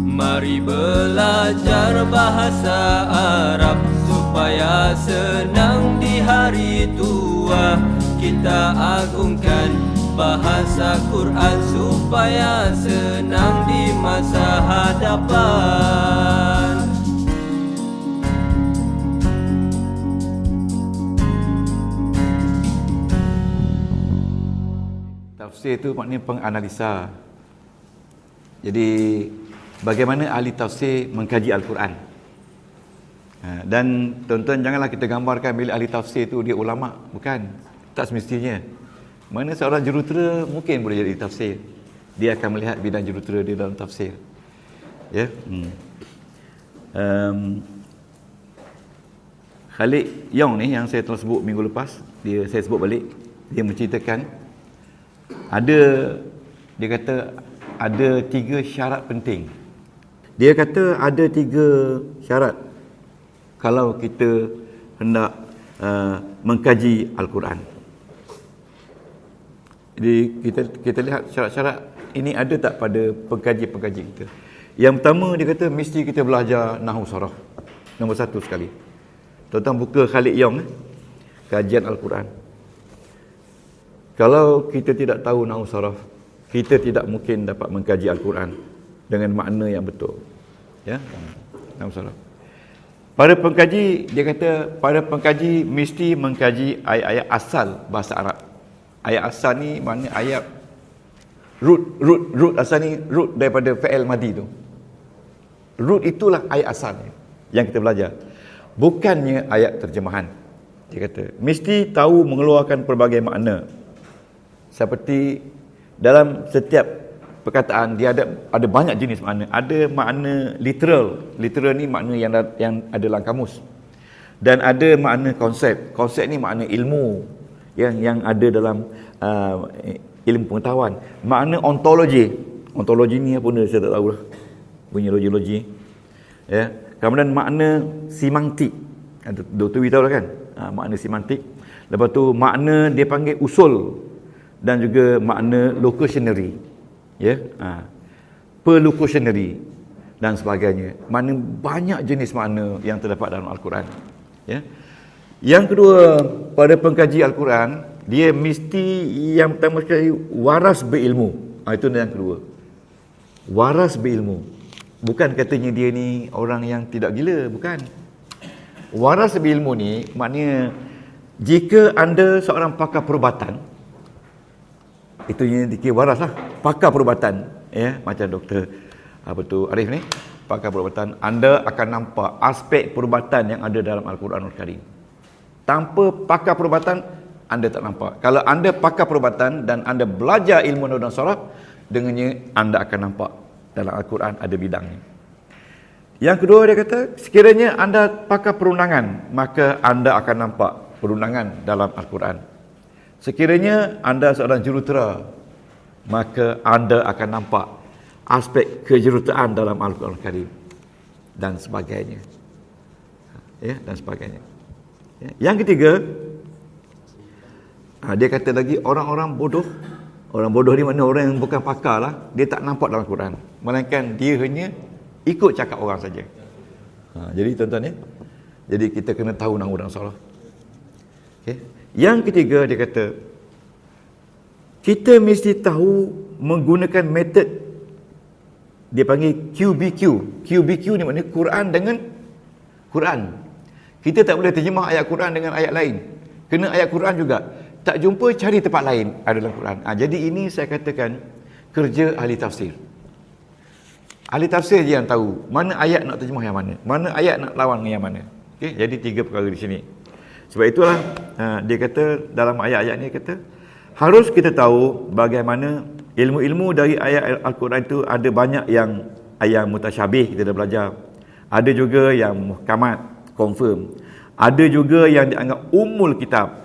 Mari belajar bahasa Arab supaya senang di hari tua. Kita agungkan bahasa Quran supaya senang di masa hadapan. Tafsir itu maknanya penganalisa. Jadi bagaimana ahli tafsir mengkaji Al-Quran. Dan tuan-tuan janganlah kita gambarkan bila ahli tafsir itu dia ulama. Bukan. Tak semestinya. Mana seorang jurutera mungkin boleh jadi tafsir. Dia akan melihat bidang jurutera dia dalam tafsir. Ya. Khalid Yong ni yang saya telah sebut minggu lepas, saya sebut balik, dia menceritakan dia kata ada 3 syarat penting. Dia kata ada 3 syarat kalau kita hendak mengkaji Al-Quran. Jadi kita lihat syarat-syarat ini ada tak pada pengkaji-pengkaji kita. Yang pertama dia kata mesti kita belajar nahwu saraf. Nombor 1 sekali. Tuan-tuan buka Khalid Yong kajian Al-Quran. Kalau kita tidak tahu nahwu saraf, kita tidak mungkin dapat mengkaji Al-Quran dengan makna yang betul. Ya, nahwu saraf. Para pengkaji, dia kata para pengkaji mesti mengkaji ayat-ayat asal bahasa Arab. Ayat asal ni maknanya ayat root asal ni root daripada fi'il madi tu. Root itulah ayat asal yang kita belajar. Bukannya ayat terjemahan. Dia kata mesti tahu mengeluarkan pelbagai makna. Seperti dalam setiap perkataan dia ada banyak jenis makna. Ada makna literal. Literal ni makna yang ada dalam kamus. Dan ada makna konsep. Konsep ni makna ilmu yang ada dalam ilmu pengetahuan. Makna ontologi. Ontologi ni apa benda saya tak tahu lah. Punya logi-logi. Ya. Kemudian makna semantik. Dr. Wi tahu lah kan? Makna semantik. Lepas tu makna dia panggil usul dan juga makna locutionary. Ya. Perlocutionary dan sebagainya. Makna banyak jenis makna yang terdapat dalam Al-Quran. Ya. Yang kedua, pada pengkaji Al-Quran, dia mesti yang pertama sekali waras berilmu. Itu yang kedua. Waras berilmu. Bukan katanya dia ni orang yang tidak gila, bukan. Waras berilmu ni maknanya jika anda seorang pakar perubatan, itu yang dikira waras lah. Pakar perubatan, ya, macam Dr. Arif ni, pakar perubatan, anda akan nampak aspek perubatan yang ada dalam Al-Quranul Karim. Tanpa pakar perubatan, anda tak nampak. Kalau anda pakar perubatan dan anda belajar ilmu nahwu dan saraf, dengannya anda akan nampak dalam Al-Quran ada bidangnya. Yang kedua dia kata, sekiranya anda pakar perundangan, maka anda akan nampak perundangan dalam Al-Quran. Sekiranya anda seorang jurutera, maka anda akan nampak aspek kejuruteraan dalam Al-Quran Karim dan sebagainya. Ya, dan sebagainya. Yang ketiga, dia kata lagi orang-orang bodoh. Orang bodoh ni maknanya orang yang bukan pakar lah. Dia tak nampak dalam Quran. Melainkan dia hanya ikut cakap orang saja. Jadi tuan-tuan ya. Jadi kita kena tahu nahwu dan saraf. Okay. Yang ketiga dia kata, kita mesti tahu menggunakan metod dia panggil QBQ. QBQ ni maknanya Quran dengan Quran. Kita tak boleh terjemah ayat Quran dengan ayat lain. Kena ayat Quran juga. Tak jumpa, cari tempat lain ada dalam Quran. Jadi ini saya katakan kerja ahli tafsir. Ahli tafsir je yang tahu mana ayat nak terjemah yang mana, mana ayat nak lawan dengan yang mana. Okay? Jadi 3 perkara di sini. Sebab itulah dia kata dalam ayat-ayat ni kata harus kita tahu bagaimana ilmu-ilmu dari ayat Al-Quran itu ada banyak yang mutasyabih kita dah belajar. Ada juga yang muhkamat, confirm. Ada juga yang dianggap ummul kitab.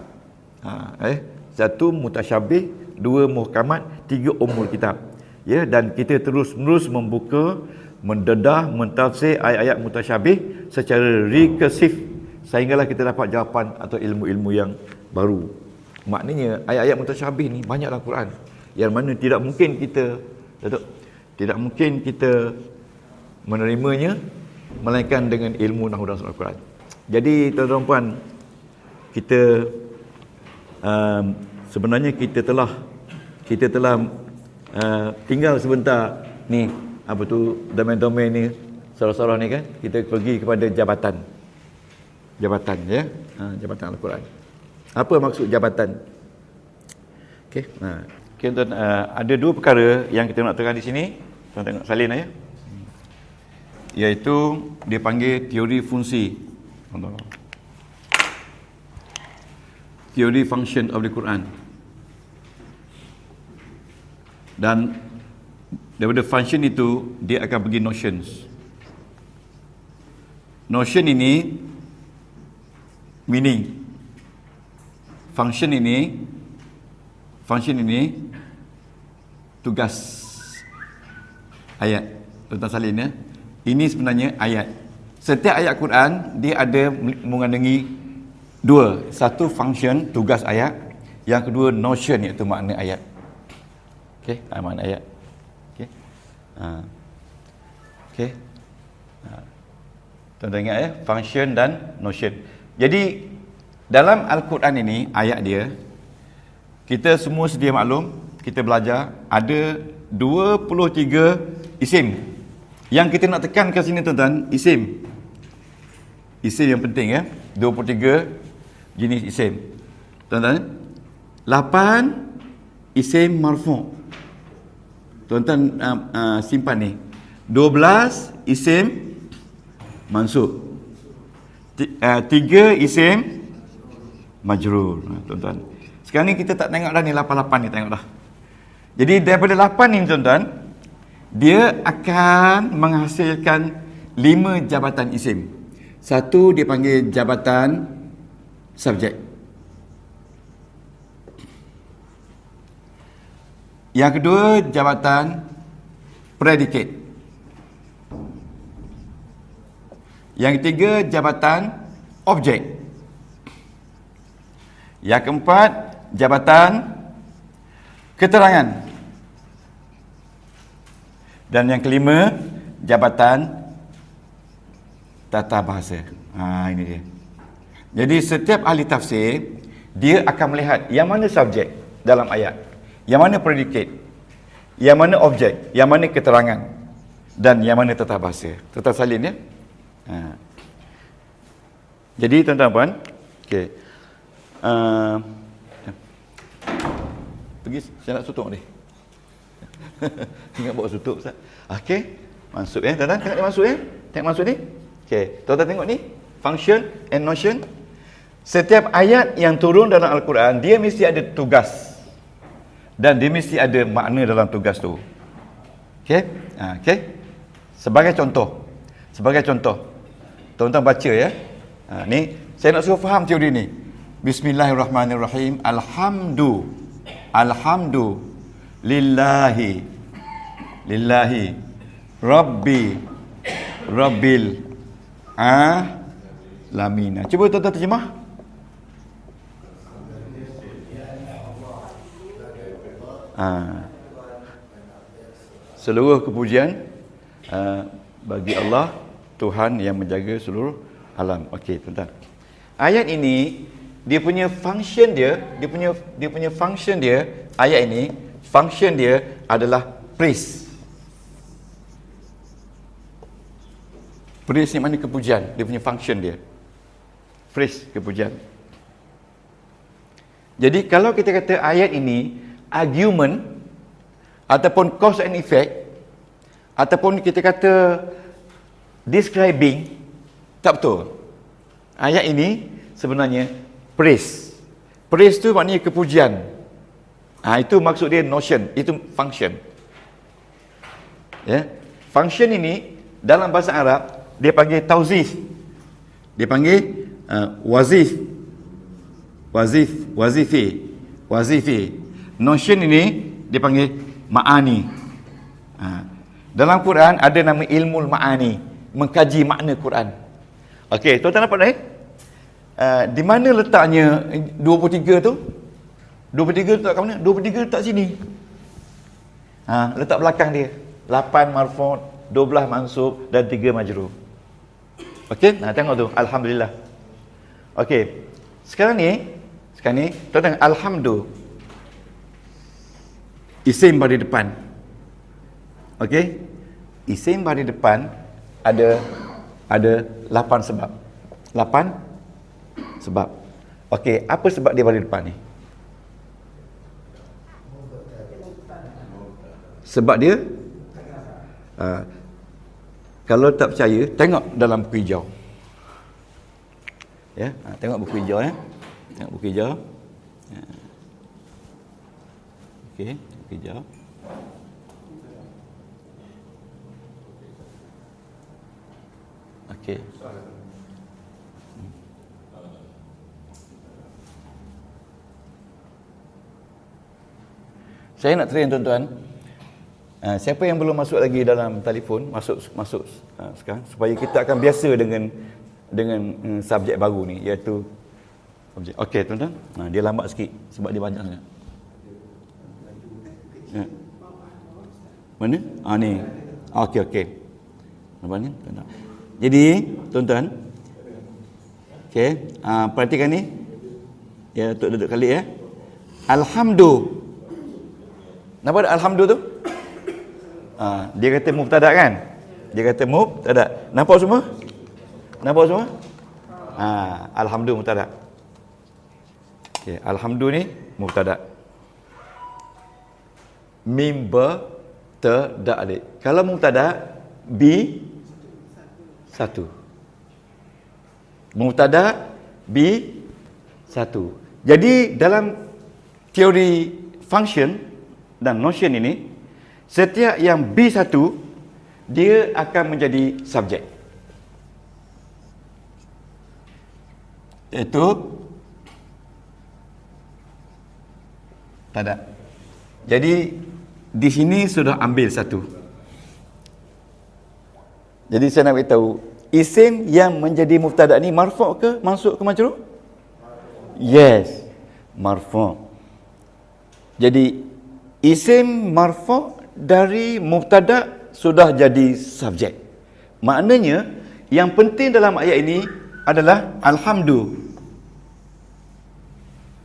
Satu mutasyabih, 2 muhkamat, 3 ummul kitab. Ya, dan kita terus-menerus membuka, mendedah, mentafsir ayat-ayat mutasyabih secara rekursif sehinggalah kita dapat jawapan atau ilmu-ilmu yang baru. Maknanya ayat-ayat mutasyabih ni banyak dalam Quran yang mana tidak mungkin kita menerimanya melainkan dengan ilmu nahwu dan Al-Quran. Jadi tuan-tuan dan puan, kita sebenarnya kita telah tinggal sebentar ni, apa tu, domain-domain ni, surah-surah ni kan, kita pergi kepada jabatan ya, jabatan Al-Quran. Apa maksud jabatan? Okey, tuan, ada dua perkara yang kita nak terang di sini. Tuan tengok salin ya, iaitu dia panggil teori fungsi, teori function of the Quran. Dan daripada function itu dia akan pergi notions. Notion ini meaning, function ini tugas ayat. Tuan salin ya, ini sebenarnya ayat. Setiap ayat Quran dia ada mengandungi dua, satu function, tugas ayat, yang kedua notion, iaitu makna ayat. Okey, makna ayat. Okey. Okey. Tuan-tuan ingat ya, function dan notion. Jadi dalam Al-Quran ini, ayat dia, kita semua sedia maklum, kita belajar ada 23 isim. Yang kita nak tekan ke sini tuan-tuan, isim. Isim yang penting ya, 23 jenis isim. Tuan-tuan, 8 isim marfu'. Tuan-tuan simpan ni. 12 isim mansub. 3 isim majrur. Tuan-tuan, sekarang ni kita tak tengok dah ni 8 ni, tengok dah. Jadi daripada 8 ni tuan-tuan, dia akan menghasilkan 5 jabatan isim. Satu dia panggil jabatan subjek. Yang kedua jabatan predicate. Yang ketiga jabatan objek. Yang keempat jabatan keterangan. Dan yang kelima jabatan tata bahasa. Ini dia. Jadi setiap ahli tafsir dia akan melihat yang mana subjek dalam ayat, yang mana predicate, yang mana objek, yang mana keterangan, dan yang mana tata bahasa. Tata salin ya. Jadi tuan-tuan puan, okey. Pergi, saya nak tutup ni. Ingat bawa tutup Ustaz. Okey, masuk ya tuan-tuan, tengok dia masuk ya. Tengok masuk ni. Okey, tuan-tuan tengok ni, function and notion. Setiap ayat yang turun dalam Al-Quran, dia mesti ada tugas. Dan dia mesti ada makna dalam tugas tu. Okey? Okey. Sebagai contoh. Tuan-tuan baca ya. Ni saya nak suruh faham teori ni. Bismillahirrahmanirrahim. Alhamdu lillahi rabbil alamin. Cuba tuan-tuan terjemah. Seluruh kepujian bagi Allah, Tuhan yang menjaga seluruh alam. Okey, tuan-tuan. Ayat ini dia punya function dia, ayat ini function dia adalah praise. Praise ni mana kepujian, dia punya function dia. Praise, kepujian. Jadi kalau kita kata ayat ini argument ataupun cause and effect ataupun kita kata describing, tak betul. Ayat ini sebenarnya praise. Praise tu maknanya kepujian. Itu maksud dia notion, itu function. Ya. Function ini dalam bahasa Arab dia panggil tauzif. Dia panggil wazifi. Notion ini dia panggil ma'ani. Dalam Quran ada nama ilmu ma'ani, mengkaji makna Quran. Okey, tuan-tuan dapat di mana letaknya 23 tu? 23 letak kat mana? 23 letak sini. Letak belakang dia. 8 marfu', 12 mansub dan 3 majrur. Okey, nah tengok tu, alhamdulillah. Okey. Sekarang ni tuan tengok alhamdu. Isim baris depan. Okey. Isim baris depan ada 8 sebab. 8 sebab. Okey, apa sebab dia baris depan ni? Sebab dia kalau tak percaya, tengok dalam buku hijau. Ya, tengok buku hijau ya. Tengok buku hijau. Ya. Okey, buku hijau. Okey. Saya nak train tuan-tuan. Siapa yang belum masuk lagi dalam telefon, masuk sekarang supaya kita akan biasa dengan subjek baru ni, iaitu objek. Okey tuan-tuan. Dia lambat sikit sebab dia banyak sangat. Ya. Mana? Ni. Okey. Nampak ni? Tuan-tuan. Jadi, tuan-tuan. Okey, perhatikan ni. Ya, untuk duduk kali ya. Alhamdulillah. Nampak tak alhamdulillah tu? Dia kata mubtada kan? Dia kata mubtada. Nampak semua? Alhamdulillah mubtada. Okey, alhamdulillah ni mubtada. Mim tada alif. Kalau mubtada bi satu. Mubtada bi satu. Jadi dalam teori function dan notion ini, setiap yang B1 dia akan menjadi subjek. Iaitu tak ada. Jadi di sini sudah ambil satu. Jadi saya nak beritahu, isim yang menjadi mubtada ni marfu' ke mansub ke majrur? Yes, marfu'. Jadi isim marfu' dari mubtada sudah jadi subjek. Maknanya yang penting dalam ayat ini adalah alhamdulillah.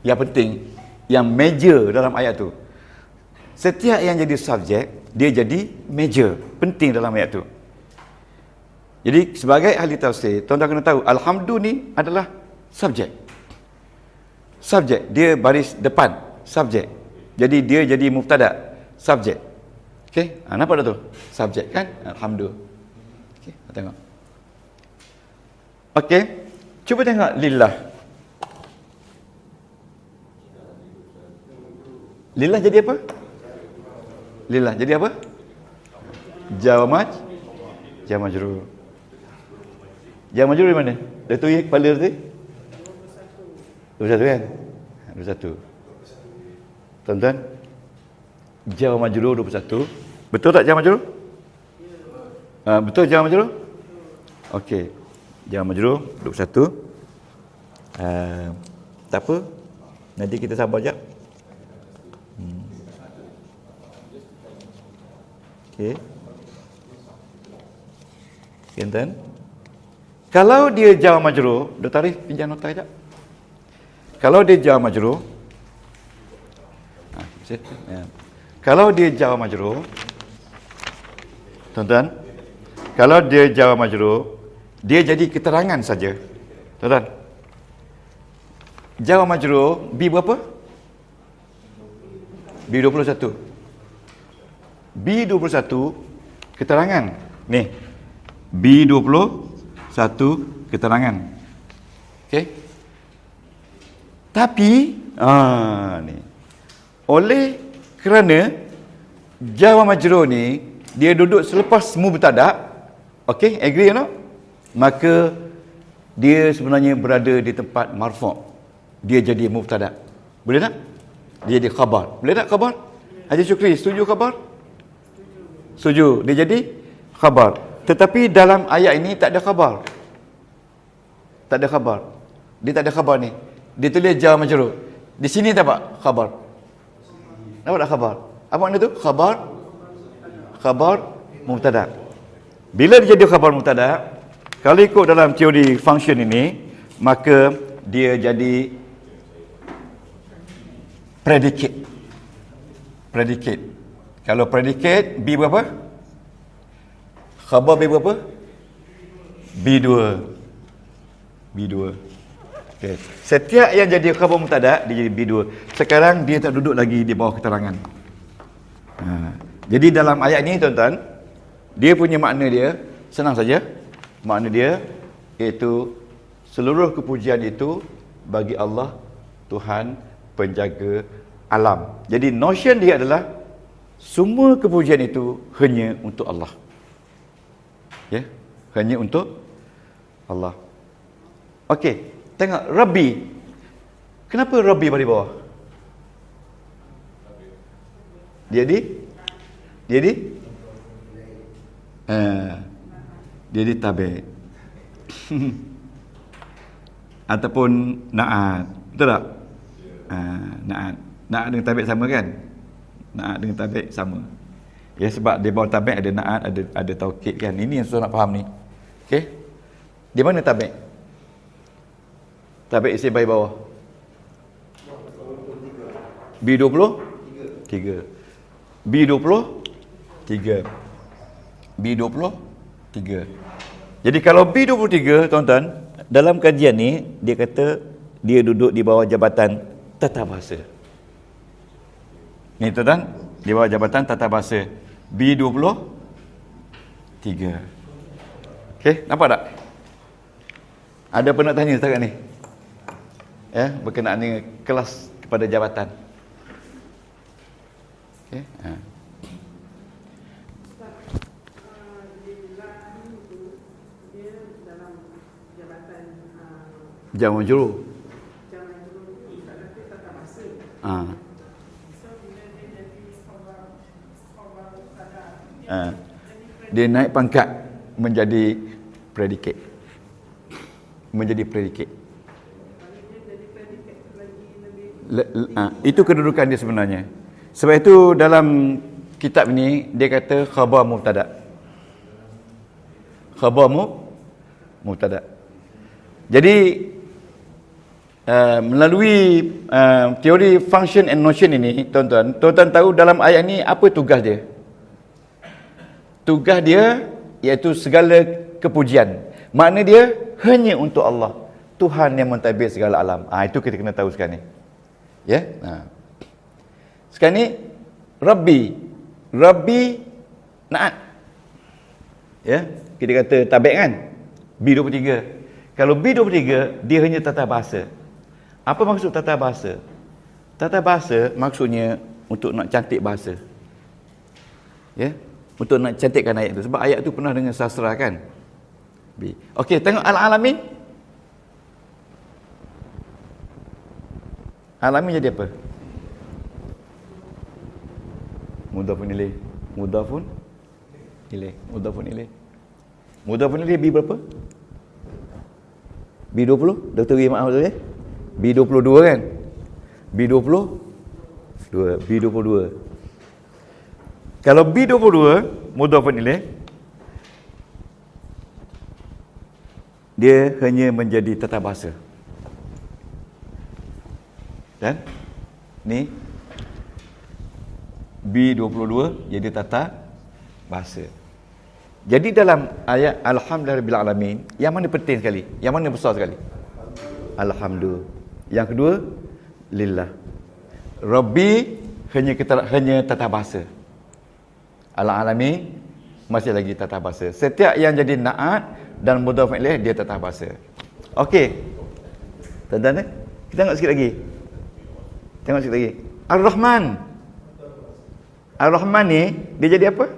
Yang penting, yang major dalam ayat tu. Setiap yang jadi subjek, dia jadi major, penting dalam ayat tu. Jadi sebagai ahli tafsir, tuan-tuan kena tahu alhamdulillah ni adalah subjek. Subjek, dia baris depan, subjek. Jadi dia jadi mubtada, subjek. Okey, nampak tak tu? Subjek kan? Alhamdulillah. Okey, tengok. Okey, cuba tengok lillah. Lillah jadi apa? Lillah jadi apa? Jar majrur. Jar majrur di mana? Datuk ya kepala tu? 21 kan? 21. Tuan-tuan, jar majrur 21. Betul tak jar majrur? Betul jar majrur? Okey. Jar majrur 21. Tak apa. Nanti kita sabar jap. Okey. Tuan-tuan. Kalau dia jar majrur, Dr. Arif pinjam nota jap. Kalau dia jar majrur, kalau dia jar majrur, tuan-tuan, kalau dia jar majrur, dia jadi keterangan saja. Tuan-tuan, jar majrur B berapa? B21. B21 keterangan. Ni. B21 keterangan. Okey. Tapi ni. Oleh kerana jar majrur ni dia duduk selepas mubtada, okey, agree or not? Maka dia sebenarnya berada di tempat marfu'. Dia jadi mubtada. Boleh tak? Dia jadi khabar. Boleh tak khabar? Haji Syukri, setuju khabar? Setuju. Dia jadi khabar. Tetapi dalam ayat ini tak ada khabar. Tak ada khabar. Dia tak ada khabar ni. Dia tulis jar majrur. Di sini tak apa khabar. Nampak tak khabar? Apa makna tu? Khabar mubtada. Bila dia jadi khabar mubtada, kalau ikut dalam teori function ini, maka dia jadi predicate. Predicate. Kalau predicate B berapa? Khabar B berapa? B2. B2. Okay. Setiap yang jadi khabar mubtada dia jadi B2. Sekarang dia tak duduk lagi di bawah keterangan. Jadi dalam ayat ini tuan-tuan, dia punya makna dia senang saja. Makna dia iaitu seluruh kepujian itu bagi Allah, Tuhan penjaga alam. Jadi notion dia adalah semua kepujian itu hanya untuk Allah. Ya, hanya untuk Allah. Okey, tengok Rabbi. Kenapa Rabbi pada bawah? Dia di tabi. Ataupun na'at. Betul tak? Na'at. Na'at dengan tabi sama kan? Na'at dengan tabi sama. Ya, sebab di bawah tabi ada na'at, ada taukid kan. Ini yang susah nak faham ni. Okey. Di mana tabi? Tabi isi bayi bawah. B20? 3. B20? 3. B23. Jadi kalau B23, tuan-tuan, dalam kajian ni dia kata dia duduk di bawah jabatan tata bahasa. Ni tuan-tuan, di bawah jabatan tata bahasa B23. Okey, nampak tak? Ada apa nak tanya setakat ni? Ya, berkenaan dengan kelas kepada jabatan. Okey. Jamak majrur. Dia naik pangkat menjadi predicate. Itu kedudukan dia sebenarnya. Sebab itu dalam kitab ni dia kata khabar mubtada. Khabar mubtada. Jadi melalui teori function and notion ini, tuan-tuan tahu dalam ayat ni apa tugas dia? Tugas dia iaitu segala kepujian. Makna dia hanya untuk Allah, Tuhan yang mentadbir segala alam. Itu kita kena tahu sekarang ni. Ya? Sekarang ni Rabbi na'at. Ya, kita kata tabi' kan? B23. Kalau B23 dia hanya tata bahasa. Apa maksud tata bahasa? Tata bahasa maksudnya untuk nak cantik bahasa. Ya, untuk nak cantikkan ayat itu. Sebab ayat itu pernah dengan sastra kan. Okey, tengok al-alamin. Alamin jadi apa? Mudhafun ilaih. Mudhafun ilaih B berapa? B20? Dr. Wee maaf tu ya. B22 kan? B22. Kalau B22 mudhafun ilaih, dia hanya menjadi tata bahasa. Dan ni B22 jadi tata bahasa. Jadi dalam ayat Alhamdulillahirabbil alamin, yang mana penting sekali? Yang mana besar sekali? Alhamdulillah. Yang kedua, lillah. Rabbi hanya tata bahasa. Al-alamin masih lagi tata bahasa. Setiap yang jadi na'at dan mudhaf ilaih dia tata bahasa. Okey. Tuan-tuan, kita tengok sikit lagi. Ar-Rahman. Ar-Rahman ni dia jadi apa?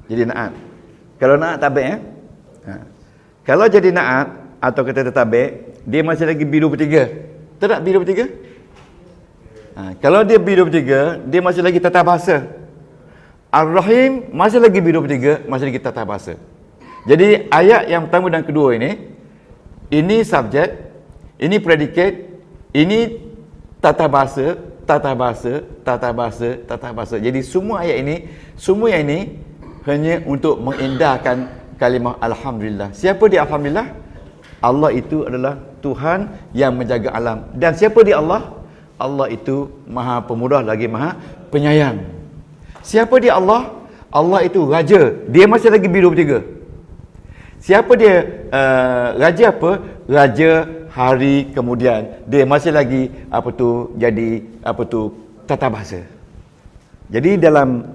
Jadi na'at. Kalau na'at tabi' ya. Kalau jadi na'at atau kita tabi', dia masih lagi B23. Tak B23? Kalau dia B23, dia masih lagi tata bahasa. Ar-Rahim masih lagi B23, masih lagi tata bahasa. Jadi ayat yang pertama dan kedua ini subjek, ini predicate, ini tata bahasa. Jadi semua ayat ini, semua yang ini hanya untuk mengindahkan kalimah Alhamdulillah. Siapa dia Alhamdulillah? Allah itu adalah Tuhan yang menjaga alam. Dan siapa dia Allah? Allah itu Maha Pemurah lagi Maha Penyayang. Siapa dia Allah? Allah itu Raja. Dia masih lagi B23. Siapa dia? Raja apa? Raja hari kemudian. Dia masih lagi jadi tata bahasa. Jadi dalam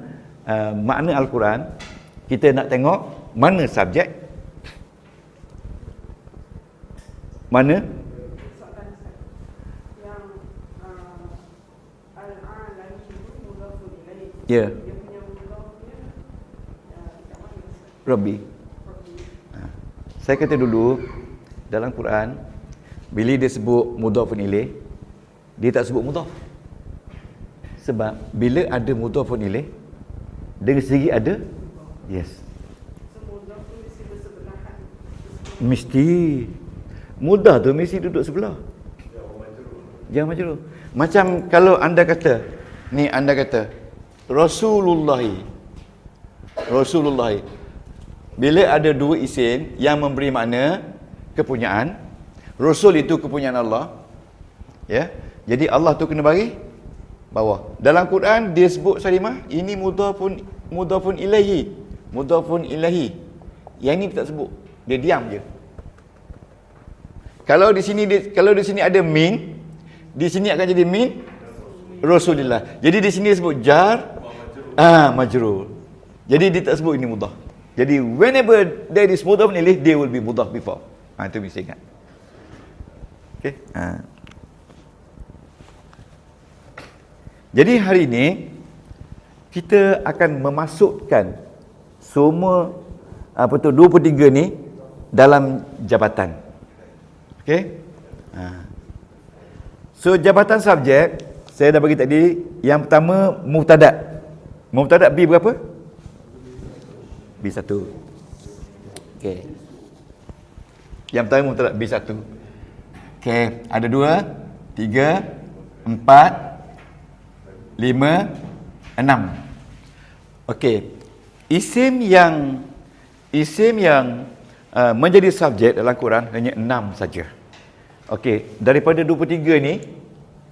makna Al-Quran, kita nak tengok mana subjek, mana ya, Rabbi. Saya kata dulu dalam Quran, bila dia sebut mudhafun ilaih, dia tak sebut mudhaf. Sebab bila ada mudhafun ilaih, dengan sendiri ada yes. Mesti mudah tu mesti duduk sebelah. Jangan majrur. Macam kalau anda kata, ni anda kata Rasulullah. Bila ada dua isim yang memberi makna kepunyaan, Rasul itu kepunyaan Allah. Ya. Jadi Allah tu kena bagi bawah. Dalam Quran dia sebut salimah, ini mudhafun ilaihi. Mudhafun ilaihi. Yang ini tak sebut. Dia diam je. Kalau di sini ada min, di sini akan jadi min Rasulillah. Jadi di sini dia sebut jar majrur. Jadi dia tak sebut ini mudhaf. Jadi whenever there is mudhaf ilaih, there will be mudhaf before. Itu mesti ingat. Okey. Jadi hari ini kita akan memasukkan semua 23 ni dalam jabatan. Okey? So jabatan subjek saya dah bagi tadi. Yang pertama mubtada. Mubtada B berapa? B1. Okey. Yang pertama mubtada B1. Okey, ada 2, 3, 4, 5, 6. Okey. Isim yang menjadi subjek dalam Quran hanya 6 saja. Okey, daripada 23 ni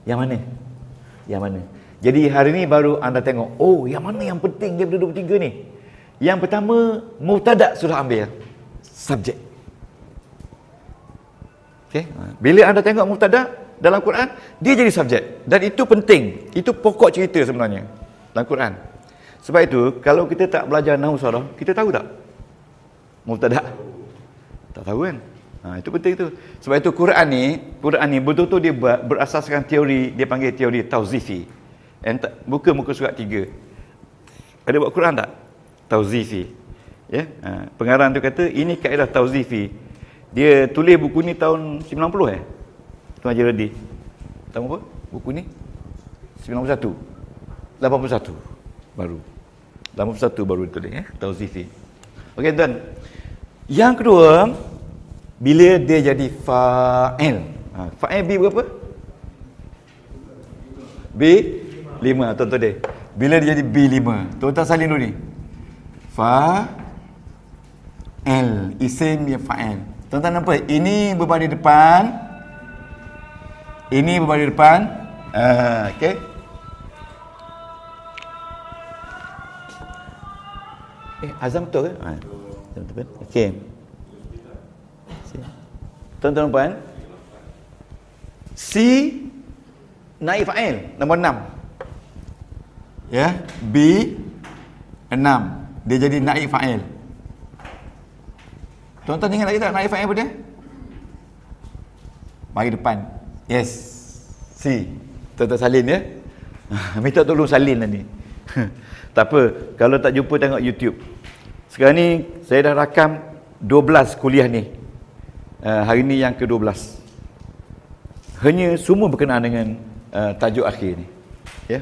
yang mana? Yang mana? Jadi hari ni baru anda tengok, oh yang mana yang penting daripada 23 ni? Yang pertama mubtada sudah ambil subjek. Okey, bila anda tengok mubtada dalam Quran, dia jadi subjek dan itu penting. Itu pokok cerita sebenarnya dalam Quran. Sebab itu kalau kita tak belajar nahwu saraf, kita tahu tak mubtada? Tak tahu kan? Itu penting tu. Sebab itu Quran ni betul-betul dia berasaskan teori, dia panggil teori tauzifi. Buka muka surat 3. Ada buat Quran tak? Tauzifi. Ya, pengarang tu kata ini kaedah tauzifi. Dia tulis buku ni tahun 90 Tuan Haji Radi. Tahun apa? Buku ni 91. 81 baru. 81 baru ditulis tauzifi. Okey tuan. Yang kedua, bila dia jadi fa'il. Fa'il B berapa? B5. Tuan-tuan dia. Bila dia jadi B5. Tuan-tuan salin dulu ni. Fa'il. Isim dia fa'il. Tuan-tuan nampak? Ini berbaris depan. Ini berbaris depan. Okey. Azam betul ke? Betul. Okey. Tuan-tuan puan, C naib fa'il nombor 6. Ya, B 6. Dia jadi naib fa'il. Tuan-tuan ingat lagi tak naib fa'il apa dia? Bagi depan. Yes. C. Tuan-tuan salin ya. Minta tolong salin lah ni. Tak apa, kalau tak jumpa tengok YouTube. Sekarang ni saya dah rakam 12 kuliah ni. Hari ni yang ke-12. Hanya semua berkenaan dengan tajuk akhir ni. Ya,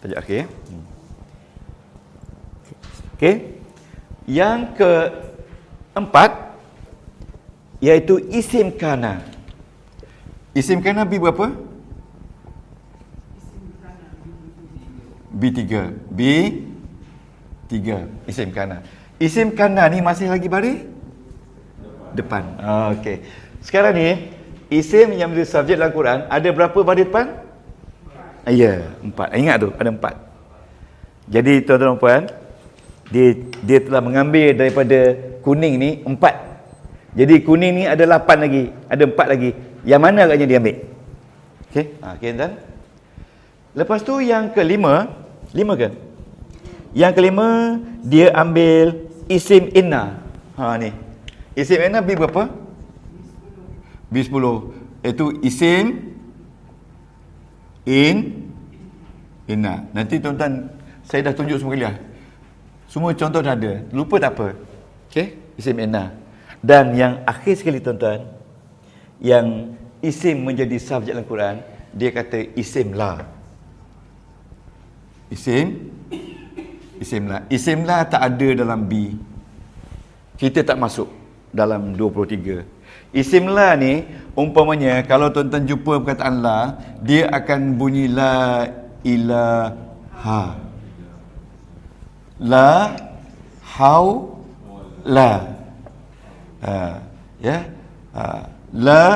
tajuk akhir ya. Okey. Yang keempat iaitu isim kana. Isim kana B berapa? B3. B 3. Isim kana. Isim kana ni masih lagi baris depan. Okey. Sekarang ni isim yang menjadi subjek dalam Quran ada berapa baris depan? Ya, 4. Ingat tu, ada 4. Jadi tuan-tuan dan puan, dia telah mengambil daripada kuning ni 4. Jadi kuning ni ada 8 lagi, ada 4 lagi. Yang mana agaknya dia ambil? Okey. Okey tuan. Lepas tu yang kelima, 5 ke? Yang kelima dia ambil isim inna. Ni. Isim inna B berapa? B10. Itu isim inna. Nanti tuan-tuan saya dah tunjuk semua kali lah. Semua contoh dah ada. Lupa tak apa. Okey, isim inna. Dan yang akhir sekali tuan-tuan, yang isim menjadi subjek dalam Quran, dia kata isim la. Isim la. Isim la tak ada dalam B. Kita tak masuk dalam 23. Isim la ni umpamanya kalau tuan-tuan jumpa perkataan la, dia akan bunyi la ilaha. La haula. La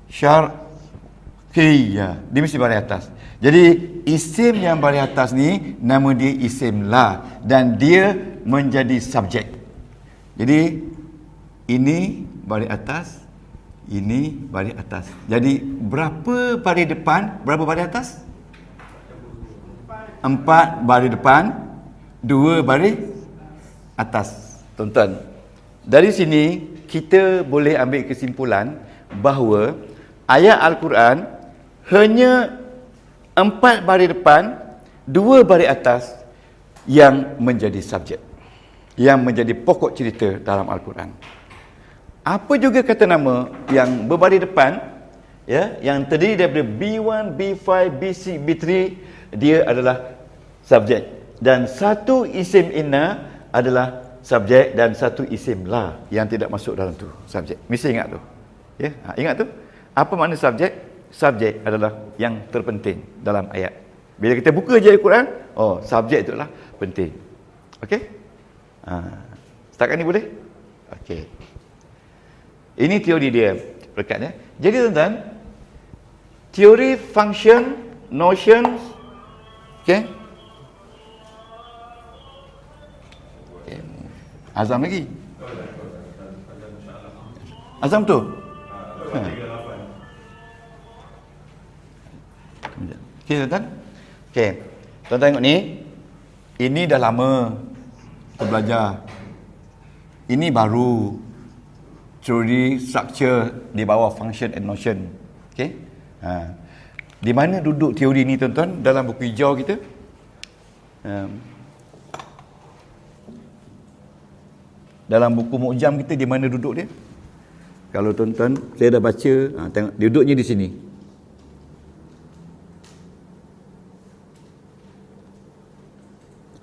syarqiyah. Dia mesti baris atas. Jadi isim yang baris atas ni nama dia isim la dan dia menjadi subjek. Jadi ini baris atas, ini baris atas. Jadi berapa baris depan, berapa baris atas? 4 baris depan, 2 baris atas. Tuan-tuan, dari sini kita boleh ambil kesimpulan bahawa ayat Al-Quran hanya 4 baris depan, 2 baris atas yang menjadi subjek, yang menjadi pokok cerita dalam Al-Quran. Apa juga kata nama yang berbaris depan, ya, yang terdiri daripada B1, B5, B6, B3, dia adalah subjek. Dan satu isim inna adalah subjek dan satu isim la yang tidak masuk dalam tu subjek. Mesti ingat tu. Ya, ingat tu. Apa makna subjek? Subjek adalah yang terpenting dalam ayat. Bila kita buka je Al-Quran, subjek itulah penting. Okey? Setakat ni boleh? Okey. Ini teori dia perkatnya. Jadi tuan-tuan, teori function, notions, okey? Azam lagi. Azam tu. Okey tuan-tuan. Okey. Tuan-tuan tengok ni. Ini dah lama kita belajar. Ini baru teori structure di bawah function and notion. Okey. Di mana duduk teori ni tuan-tuan dalam buku hijau kita? Dalam buku Mu'jam kita di mana duduk dia? Kalau tuan-tuan, saya dah baca, tengok duduknya di sini.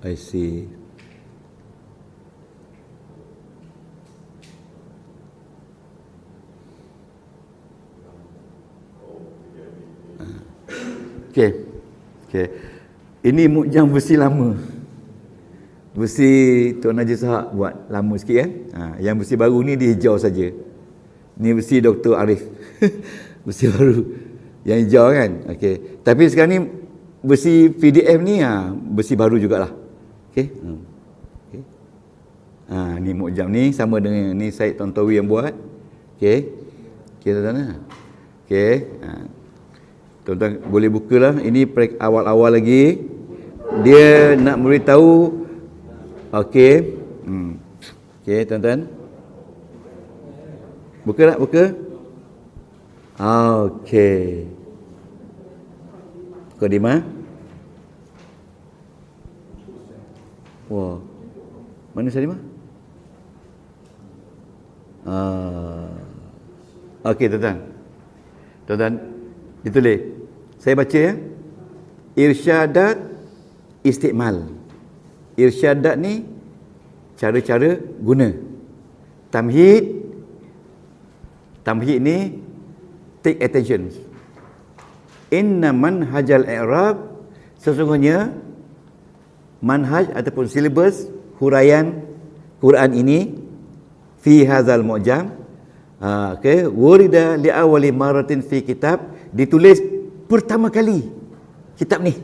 I see. Okey. Ini Mu'jam versi lama. Versi Tuan Haji Sahak buat lama sikit kan. Yang versi baru ni dia hijau saja. Ni versi Dr. Arif. Versi baru. Yang hijau kan. Okey. Tapi sekarang ni versi PDF ni versi baru jugalah. Okey. Okey. Ni Mu'jam ni sama dengan ni Syed Tontowi yang buat. Okey. Okey tuan-tuan. Okey. Tuan-tuan boleh bukalah. Ini awal-awal lagi. Dia nak beritahu. Okey. Okey tuan-tuan. Buka tak? Buka. Okey. Mukadimah. Wah. Mana Salimah? Okey tuan-tuan. Tuan-tuan ditulis. Saya baca ya. Irsyadat istiqmal. Irsyadat ni cara-cara guna. Tamhid ni take attention. Inna manhajal i'rab, sesungguhnya manhaj ataupun silibus huraian Quran ini fi hadzal mu'jam. Okey, wurida li awwali maratin fi kitab, ditulis pertama kali kitab ni.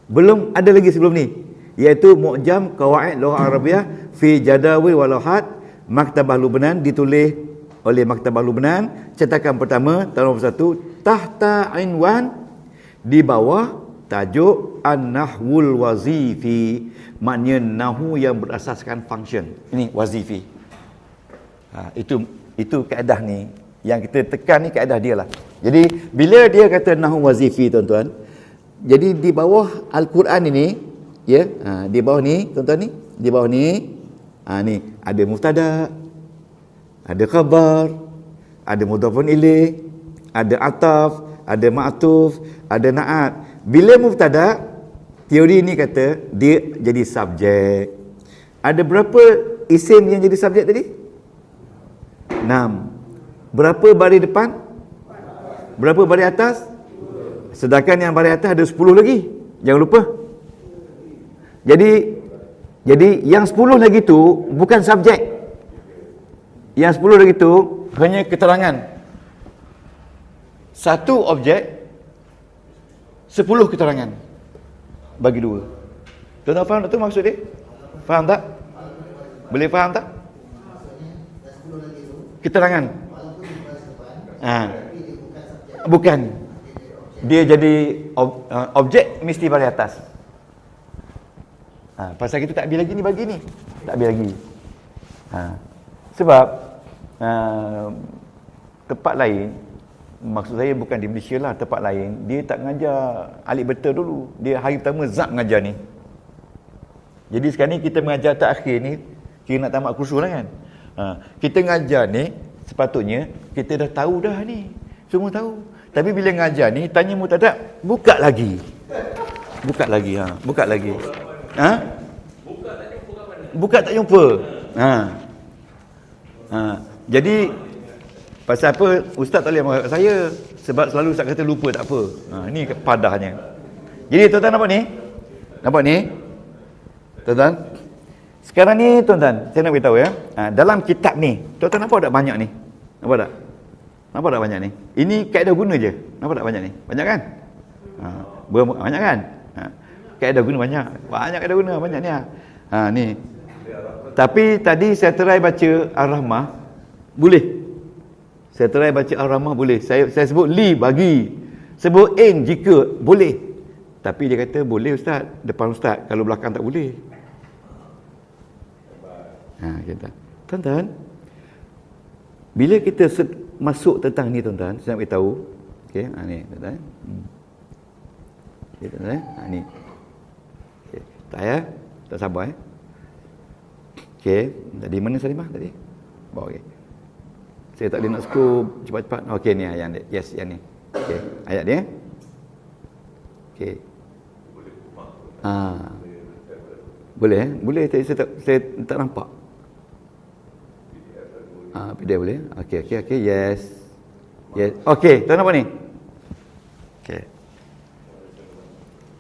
Belum ada lagi sebelum ni, iaitu Mu'jam Qawaid Lughah Arabiyah fi Jadawil wa Lughat Maktabah Lubnan, ditulis oleh Maktabah Lubnan, cetakan pertama tahun 91, tahta inwan, di bawah tajuk An-Nahwul Wazifi, maknanya nahu yang berasaskan function. Ini wazifi. Itu kaedah ni yang kita tekan ni, kaedah dia lah. Jadi bila dia kata nahu wazifi, tuan-tuan, jadi di bawah Al-Quran ini, ya, di bawah ni, tuan-tuan ni, di bawah ni, ni ada mubtada, ada khabar, ada mudhafun ilaih, ada ataf, ada ma'tuf, ada na'at. Bila mubtada, teori ni kata dia jadi subjek. Ada berapa isim yang jadi subjek tadi? 6. Berapa baris depan? Berapa baris atas? Sedangkan yang baris atas ada 10 lagi. Jangan lupa. Jadi yang 10 lagi tu bukan subjek. Yang 10 lagi tu hanya keterangan. Satu objek, 10 keterangan. Bagi dua. Tuan-tuan faham tak tu maksud dia? Faham tak? Boleh faham tak? Keterangan. Bukan. Dia jadi objek mesti baris atas. Pasal kita tak habis lagi ni bagi ni. Tak habis lagi. Sebab tempat lain, maksud saya bukan di Malaysia lah, tempat lain dia tak mengajar alif beta dulu. Dia hari pertama zab mengajar ni. Jadi sekarang ni kita mengajar takhir ni, kira nak tamat kursus lah kan. Kita mengajar ni sepatutnya kita dah tahu dah ni. Semua tahu. Tapi bila mengajar ni tanya mubtada, buka lagi. Buka lagi. Buka lagi. Buka tak jumpa. Jadi pasal apa ustaz tak boleh marah kat saya, sebab selalu ustaz kata lupa tak apa. Ni padahnya. Jadi tuan-tuan nampak ni? Nampak ni? Tuan-tuan, sekarang ni tuan-tuan, saya nak beritahu ya. Dalam kitab ni, tuan-tuan nampak tak banyak ni? Nampak tak? Nampak tak banyak ni? Ini kaedah guna je. Nampak tak banyak ni? Banyak kan? Banyak kan? Kaedah guna banyak. Banyak kaedah guna, banyak ni. Ni. Tapi tadi saya try baca Ar-Rahmah, boleh. Saya try baca Ar-Rahmah boleh. Saya sebut li bagi. Sebut in jika boleh. Tapi dia kata boleh ustaz, depan ustaz, kalau belakang tak boleh. Kata. Tuan-tuan, bila kita masuk tentang ni tuan-tuan, saya nak beritahu. Okey, ni tuan-tuan. Okey tuan-tuan, ni. Okey, tak ya? Tak sabar Okey, tadi mana Salimah tadi? Bawa okey. Saya tak boleh nak scroll cepat-cepat. Okey ni ayat dia. Yes, yang ni. Okey, ayat dia. Okey. Boleh Boleh saya tak nampak. PDF boleh. Okey, yes. Yes. Okey, tuan nampak ni? Okey.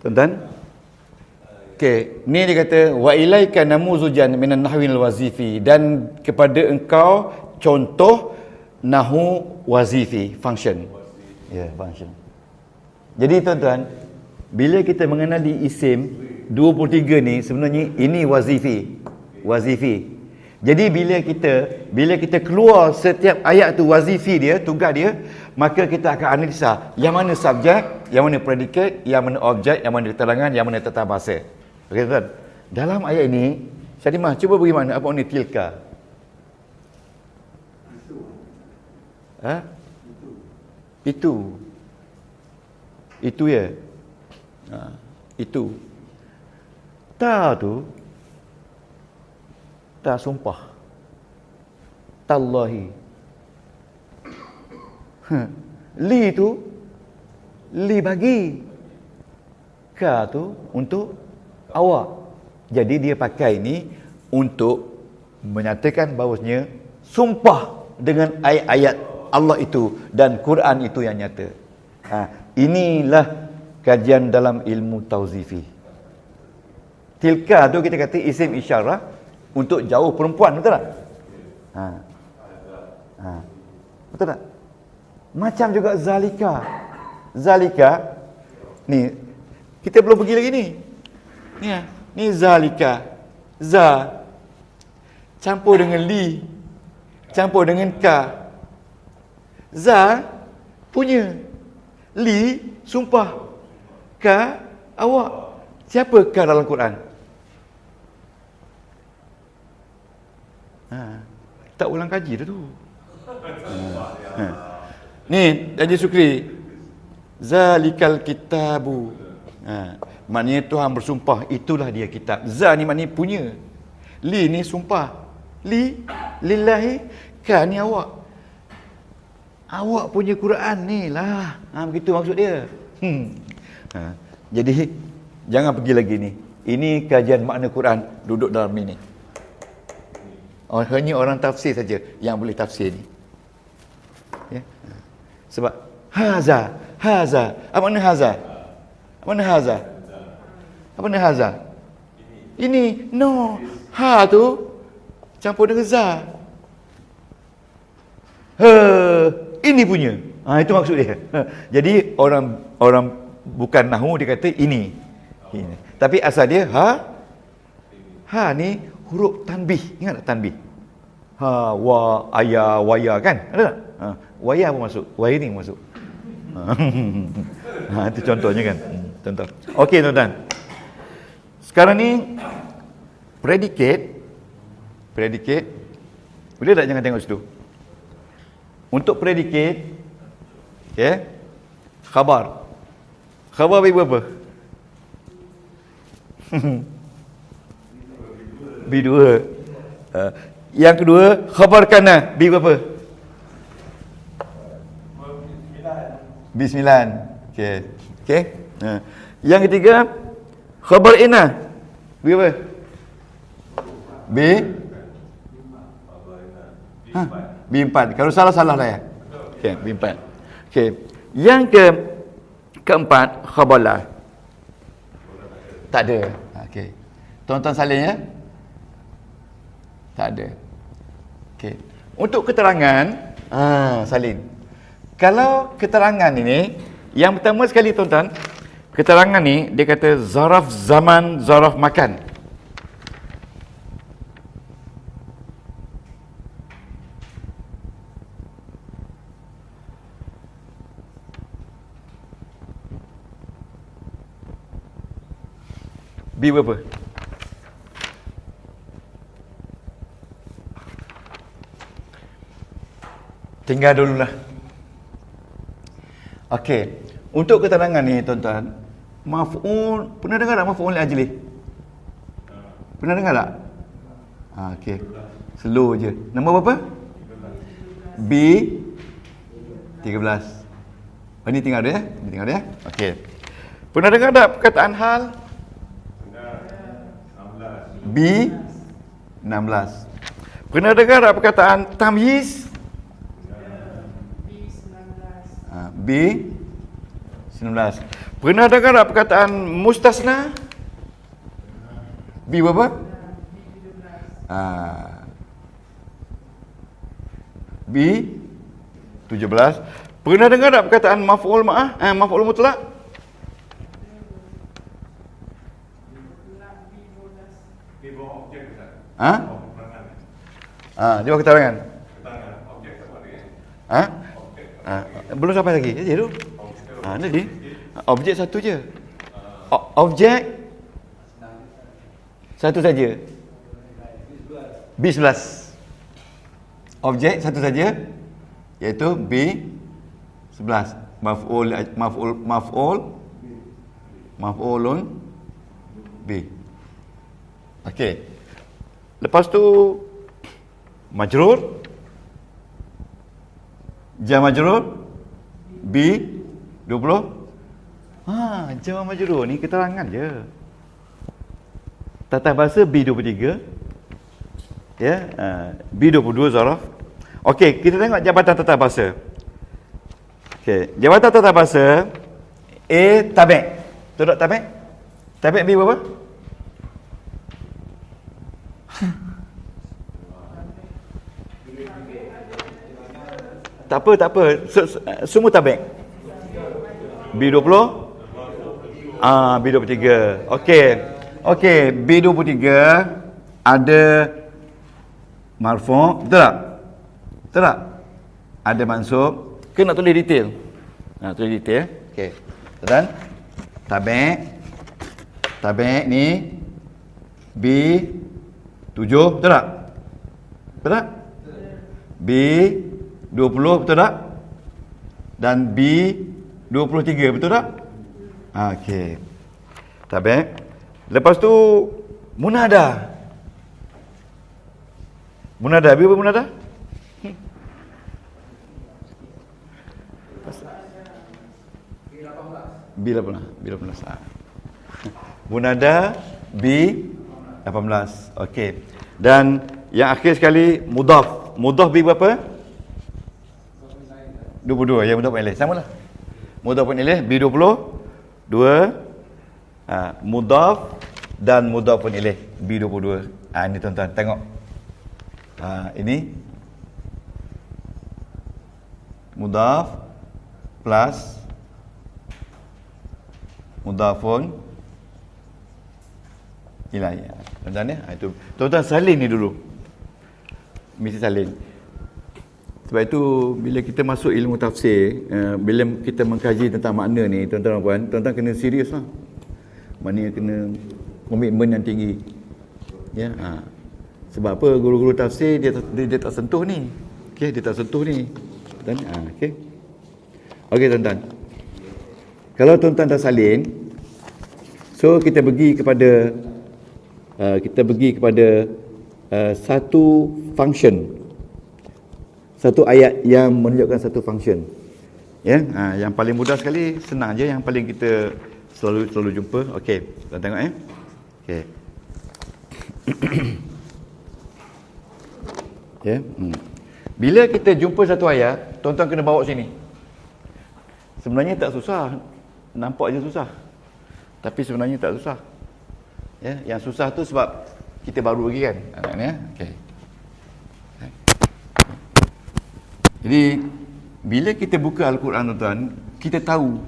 Tuan-tuan. Okey, ni dia kata wa ilaika namuzujan minan nahwil wazifi, dan kepada engkau contoh nahu wazifi, function. Ya, function. Jadi tuan-tuan, bila kita mengenali isim 23 ni, sebenarnya ini wazifi. Wazifi. Jadi bila kita keluar setiap ayat tu wazifi dia, tugas dia, maka kita akan analisa yang mana subjek, yang mana predikat, yang mana objek, yang mana keterangan, yang mana tata bahasa. Okey tuan. Dalam ayat ini, Syadimah cuba bagi mana apa ni tilka? Itu ya. Itu. Ta tu ta sumpah. Tallahi. Li tu li bagi. Ka tu untuk awak. Jadi dia pakai ni untuk menyatakan bahawasanya sumpah dengan ayat-ayat Allah itu dan Quran itu yang nyata. Inilah kajian dalam ilmu tauzifi. Tilka tu kita kata isim isyarah untuk jauh perempuan, betul tak? Betul tak? Macam juga zalika. Zalika ni kita belum pergi lagi ni. Ni zalika. Za campur dengan li, campur dengan ka. Za punya, li sumpah, ka awak. Siapa ka dalam Quran? Tak ulang kaji dah tu. Ni Haji Sukri, zalikal kitabu. Maknanya Tuhan bersumpah, itulah dia kitab. Za ni maknanya punya, li ni sumpah, li lillahi, ka ni awak. Awak punya Quran ni lah. Begitu maksud dia. Jadi jangan pergi lagi ni. Ini kajian makna Quran, duduk dalam ni. Hanya orang tafsir saja yang boleh tafsir ni. Ya. Sebab haza. Apa makna haza? Apa makna haza? Apa makna haza? Ini. No. Ha tu campur dengan za. Ini punya. Itu maksud dia. Jadi orang bukan nahwu dia kata ini. Tapi asal dia ha ni huruf tanbih. Ingat tak tanbih? Ha, wa, aya, waya kan? Ada tak? Waya pun masuk. Wiring masuk. Itu contohnya kan. Contoh. Okey tuan-tuan. Sekarang ni predicate. Boleh tak jangan tengok situ? Untuk predicate, okay, khabar bagi berapa? B2. Yang kedua, khabar kana B berapa? B9. Okey. Yang ketiga, khabar ina B berapa? B4. Kalau salah lah ya. Okey, B4. Okey. Yang keempat, khabar la. Tak ada. Okey. Tuan-tuan salin ya. Tak ada. Okey. Untuk keterangan, salin. Kalau keterangan ini, yang pertama sekali tuan-tuan, keterangan ni dia kata zaraf zaman, zaraf makan. B berapa? Tinggal dululah. Okey. Untuk keterangan ni tuan-tuan, maf'ul, pernah dengar tak maf'ul li ajli? Pernah dengar tak? Okey. Slow je. Nombor berapa? B 13. Ini tinggal dia. Okey. Pernah dengar tak perkataan hal? B 16. Pernah dengar tak perkataan tamyiz? B 19. Pernah dengar tak perkataan mustasna? B berapa? B 17. Pernah dengar tak perkataan maf'ul ma'ah? Maf'ul mutlak? Dia buat keterangan. Belum sampai lagi. Je tu. Tadi objek satu je. Objek satu saja. B11. Objek satu saja, iaitu B11. Maf'ulun B. Okey. Lepas tu majrur, jar majrur B 20. Jar majrur ni keterangan je. Tata bahasa B23. Ya, B22 zaraf. Okey, kita tengok jabatan tata bahasa. Okey, jabatan tata bahasa A tabi'. Betul tak tabi'? Tabi' B berapa? Tak apa. Semua tabek. B20. B23. Okey, B23 ada marfu', betul tak? Betul tak? Ada mansub. Ke nak tulis detail? Tulis detail. Okey. Dan tabek ni B7, betul tak? Betul tak? B20, betul tak? Dan B23, betul tak? Okey. Tabek. Lepas tu munada. Berapa munada? B18. Munada B18. Okey. Dan yang akhir sekali mudhaf. Mudhaf B berapa? 22. Ya, mudhaf ilaih. Samalah. Mudhaf ilaih B20, 2 mudhaf dan mudhaf ilaih B22. Ini tuan-tuan tengok. Ini mudhaf plus mudhafun ilaih. Tuan-tuan ya. Itu tuan-tuan salin ni dulu. Mesti salin. Sebab itu bila kita masuk ilmu tafsir, bila kita mengkaji tentang makna ni, tuan-tuan dan puan, tuan-tuan kena serius lah. Maknanya kena komitmen yang tinggi. Ya, sebab apa? Guru-guru tafsir dia tak sentuh ni. Okey, dia tak sentuh ni. Dan okey. Okey tuan-tuan. Kalau tuan-tuan dah salin, so kita pergi kepada satu function. Satu ayat yang menunjukkan satu function. Ya, yang paling mudah sekali, senang je, yang paling kita selalu jumpa. Okey, tuan tengok okey. Ya. Bila kita jumpa satu ayat, tuan-tuan kena bawa sini. Sebenarnya tak susah. Nampak je susah. Tapi sebenarnya tak susah. Ya, yang susah tu sebab kita baru lagi kan. Ya. Okey. Jadi bila kita buka Al-Quran tuan-tuan, kita tahu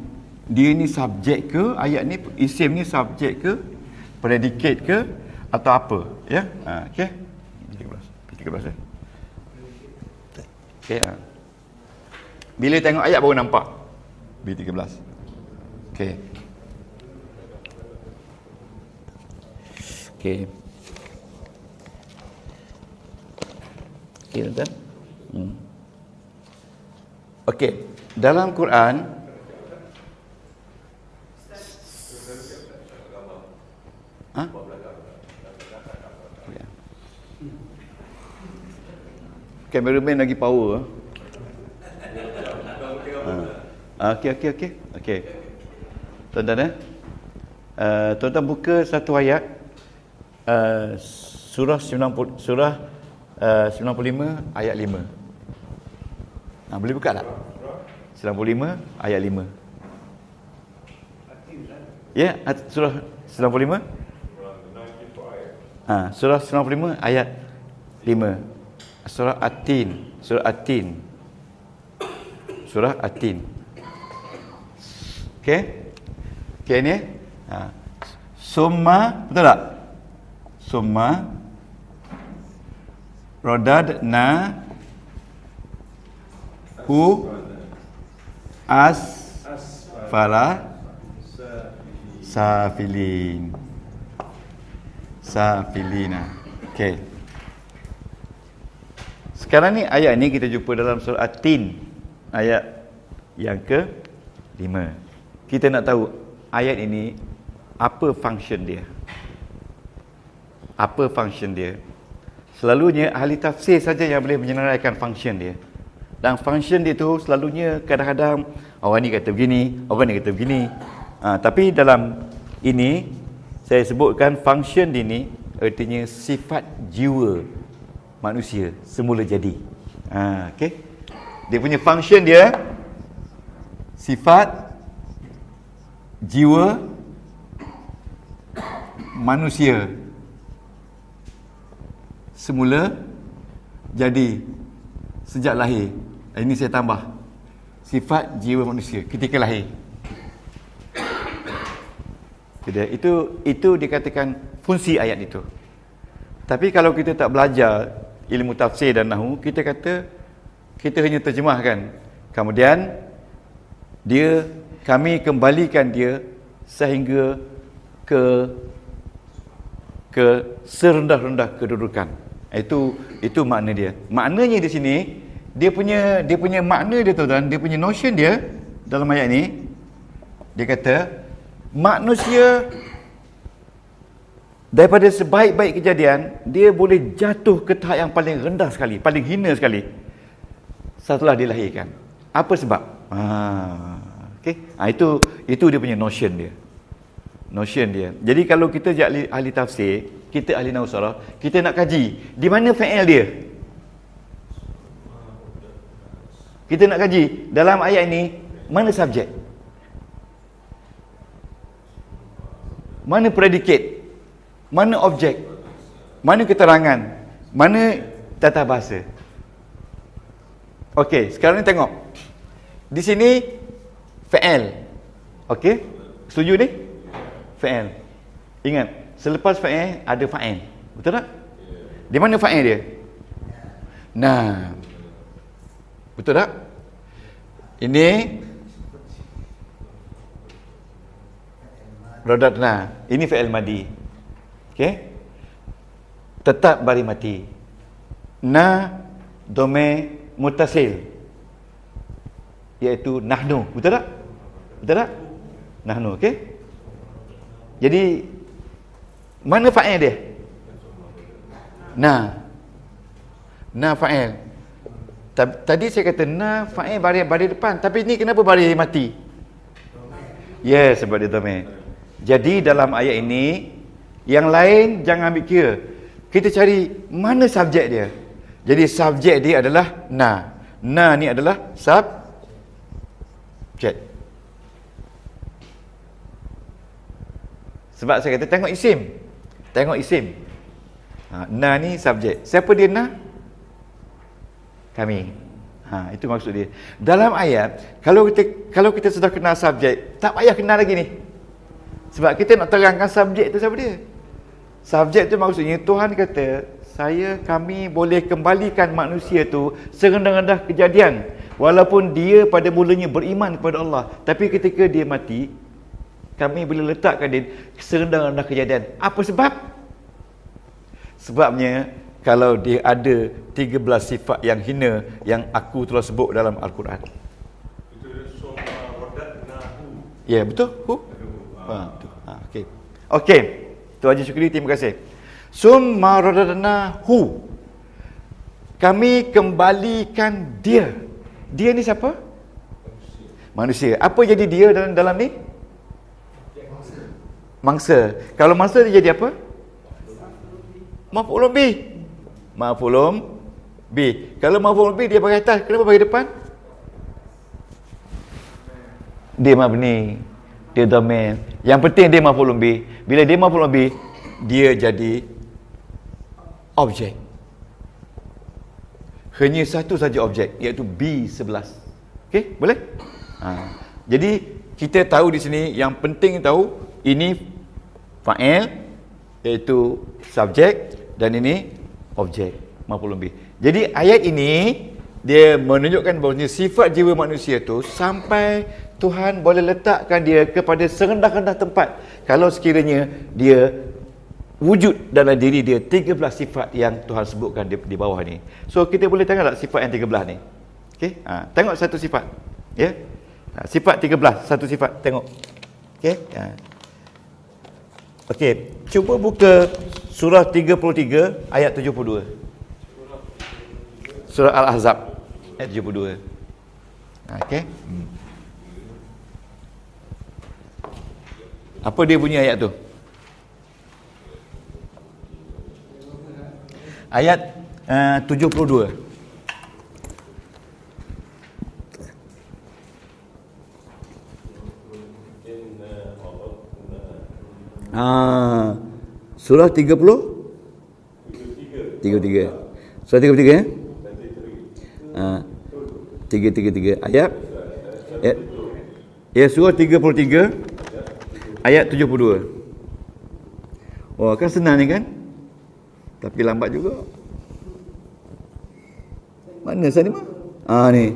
dia ni subjek ke, ayat ni isim ni subjek ke, predicate ke atau apa, ya. Okey. 13 ya. Okey. Bila tengok ayat baru nampak B13. Okey. Okey. Okey tuan-tuan. Okey, dalam Quran kameraman lagi power. Okey. Tuan-tuan tuan-tuan buka satu ayat surah 95 ayat 5. Boleh buka tak? 95 ayat 5. Ya, surah 95. Surah 95 ayat 5. Surah At-Tin. Okey. Okey ni. Summa, betul tak? Summa radadna asfala safilina. Okey. Sekarang ni ayat ni kita jumpa dalam surah At-Tin, ayat yang ke-5. Kita nak tahu ayat ini apa function dia. Selalunya ahli tafsir saja yang boleh menyenaraikan function dia. Dan function dia tu selalunya kadang-kadang orang ni kata begini, orang ni kata begini. Tapi dalam ini saya sebutkan function dia ni artinya sifat jiwa manusia semula jadi. Okey. Dia punya function dia sifat jiwa manusia semula jadi. sejak lahir. Ini saya tambah. Sifat jiwa manusia ketika lahir. Itu dikatakan fungsi ayat itu. Tapi kalau kita tak belajar ilmu tafsir dan nahwu, kita kata kita hanya terjemahkan. Kemudian kami kembalikan dia sehingga ke serendah-rendah kedudukan. Itu makna dia. Maknanya di sini dia punya makna dia, tuan-tuan, dia punya notion dia dalam ayat ni. Dia kata manusia daripada sebaik-baik kejadian, dia boleh jatuh ke tahap yang paling rendah sekali, paling hina sekali setelah dilahirkan. Apa sebab? Itu dia punya notion dia. Jadi kalau kita jadi ahli tafsir, kita ahli nahwu saraf, kita nak kaji di mana fa'il dia. Kita nak kaji dalam ayat ini mana subjek, mana predikat, mana objek, mana keterangan, mana tata bahasa. Okey, sekarang ni tengok. Di sini fa'il. Okey? Setuju ni? Fa'il. Ingat, selepas fa'il ada fa'il. Betul tak? Di mana fa'il dia? Nah. Betul tak? Ini rodatna. Ini fa'il madi. Okey? Tetap bari mati. Na dome mutasil, iaitu nahnu. Betul tak? Betul tak? Nahnu. Okey? Jadi mana fa'il dia? Na fa'il. Tadi saya kata na fa'il baris depan, tapi ni kenapa baris mati? Yes, sebab dia dhamir. Jadi dalam ayat ini, yang lain jangan ambil kira. Kita cari mana subjek dia. Jadi subjek dia adalah na. Na ni adalah subjek. Sebab saya kata tengok isim. Na ni subjek. Siapa dia na? Kami. Itu maksud dia. Dalam ayat, kalau kita sudah kenal subjek, tak payah kenal lagi ni. Sebab kita nak terangkan subjek tu siapa dia. Subjek tu maksudnya Tuhan kata, kami boleh kembalikan manusia tu serendah-rendah kejadian. Walaupun dia pada mulanya beriman kepada Allah, tapi ketika dia mati, kami boleh letakkan dia serendah-rendah kejadian. Apa sebab? Sebabnya kalau dia ada 13 sifat yang hina yang aku telah sebut dalam Al-Quran. Itu summa wadatnahu. Ya, betul? Betul. Okey. Tuan Haji Syukri, terima kasih. Summa radadnahu. Kami kembalikan dia. Dia ni siapa? Manusia. Apa jadi dia dalam ni? Mangsa. Kalau mangsa dia jadi apa? Maf'ulun bih. Maf'ulun bih. Kalau maf'ulun bih dia bagi atas, kenapa bagi depan? Dia mabni, dia dhamir. Yang penting dia maf'ulun bih. Bila dia maf'ulun bih, dia jadi objek. Hanya satu saja objek, iaitu B11. Okey, boleh? Jadi kita tahu di sini, yang penting tahu ini fa'il, iaitu subjek, dan ini objek, maf'ulun bih. Jadi ayat ini dia menunjukkan bahawa sifat jiwa manusia tu sampai Tuhan boleh letakkan dia kepada serendah-rendah tempat kalau sekiranya dia wujud dalam diri dia 13 sifat yang Tuhan sebutkan di bawah ni. So kita boleh tengok tak sifat yang 13 ni? Okey, tengok satu sifat, ya. Sifat 13, satu sifat, tengok. Okey, okey, cuba buka surah 33 ayat 72. Surah Al-Ahzab ayat 72. Okey. Apa dia bunyi ayat tu? Ayat 72. Surah 33. Surah 33 ya? 333 ayat surah 33 ayat 72. Oh, kan senang ni kan? Tapi lambat juga. Mana saya ni mah? Ni.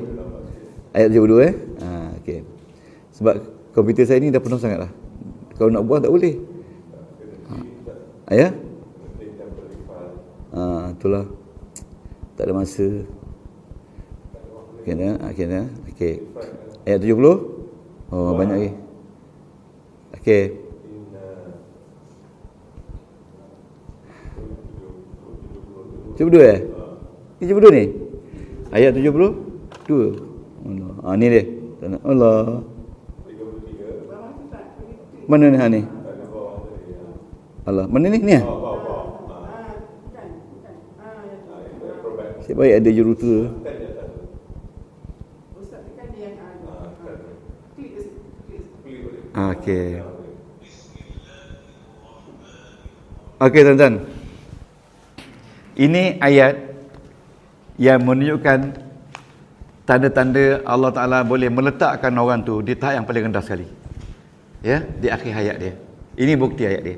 Ayat 72 okey. Sebab komputer saya ni dah penuh sangatlah. Kalau nak buang tak boleh. Ya? Itulah. Tak ada masa. Okey. Ayat 70. Oh, banyak lagi. Okey. Cuba dua Ini cuba dua ni. Ayat 72. Ni dia. Allah. Mana ni ni? Allah. Mana ni? Ni Siap baik ada jurutua. Okey. Okey tuan-tuan. Ini ayat yang menunjukkan tanda-tanda Allah Ta'ala boleh meletakkan orang tu di tahap yang paling rendah sekali. Ya, di akhir hayat dia. Ini bukti ayat dia.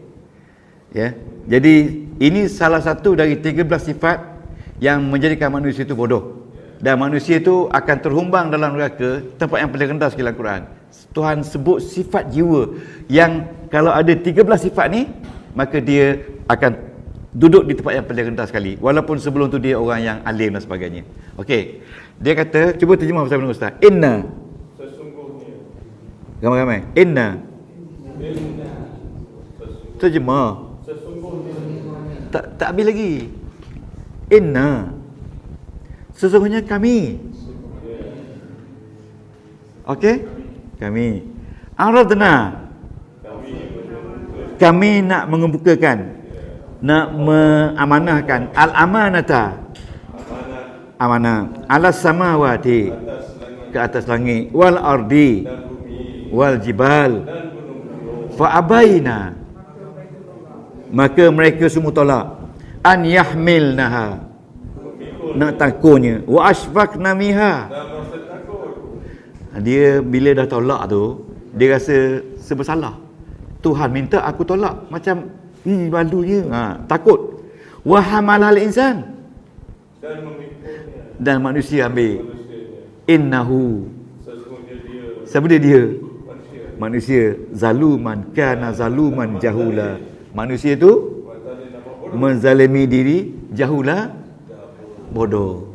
Ya. Jadi ini salah satu dari 13 sifat yang menjadikan manusia itu bodoh. Dan manusia itu akan terhumbang dalam neraka, tempat yang paling rendah sekali Al-Quran. Tuhan sebut sifat jiwa yang kalau ada 13 sifat ni, maka dia akan duduk di tempat yang paling rendah sekali. Walaupun sebelum tu dia orang yang alim dan sebagainya. Okey. Dia kata, cuba terjemah bersama dengan Ustaz. Inna. Sesungguhnya. Ramai-ramai. Inna. Terjemah. Sesungguhnya. Tak habis lagi. Inna. Sesungguhnya kami. Okey? Kami. Aradna. Kami nak mengemukakan, nak mengamanahkan al-amanata, amanah, alas samawati, ke atas langit, wal ardi, wal jibal, fa abaina, maka mereka semua tolak, an yahmilnaha, nak takutnya, wa ashfaqna miha. Dia bila dah tolak tu, dia rasa sebersalah. Tuhan minta aku tolak, macam malunya, takut. Wa hamalal insan, dan manusia ambil. Innahu, siapa dia? Manusia zaluman kana zaluman jahula. Manusia tu menzalimi diri, jahula, bodoh.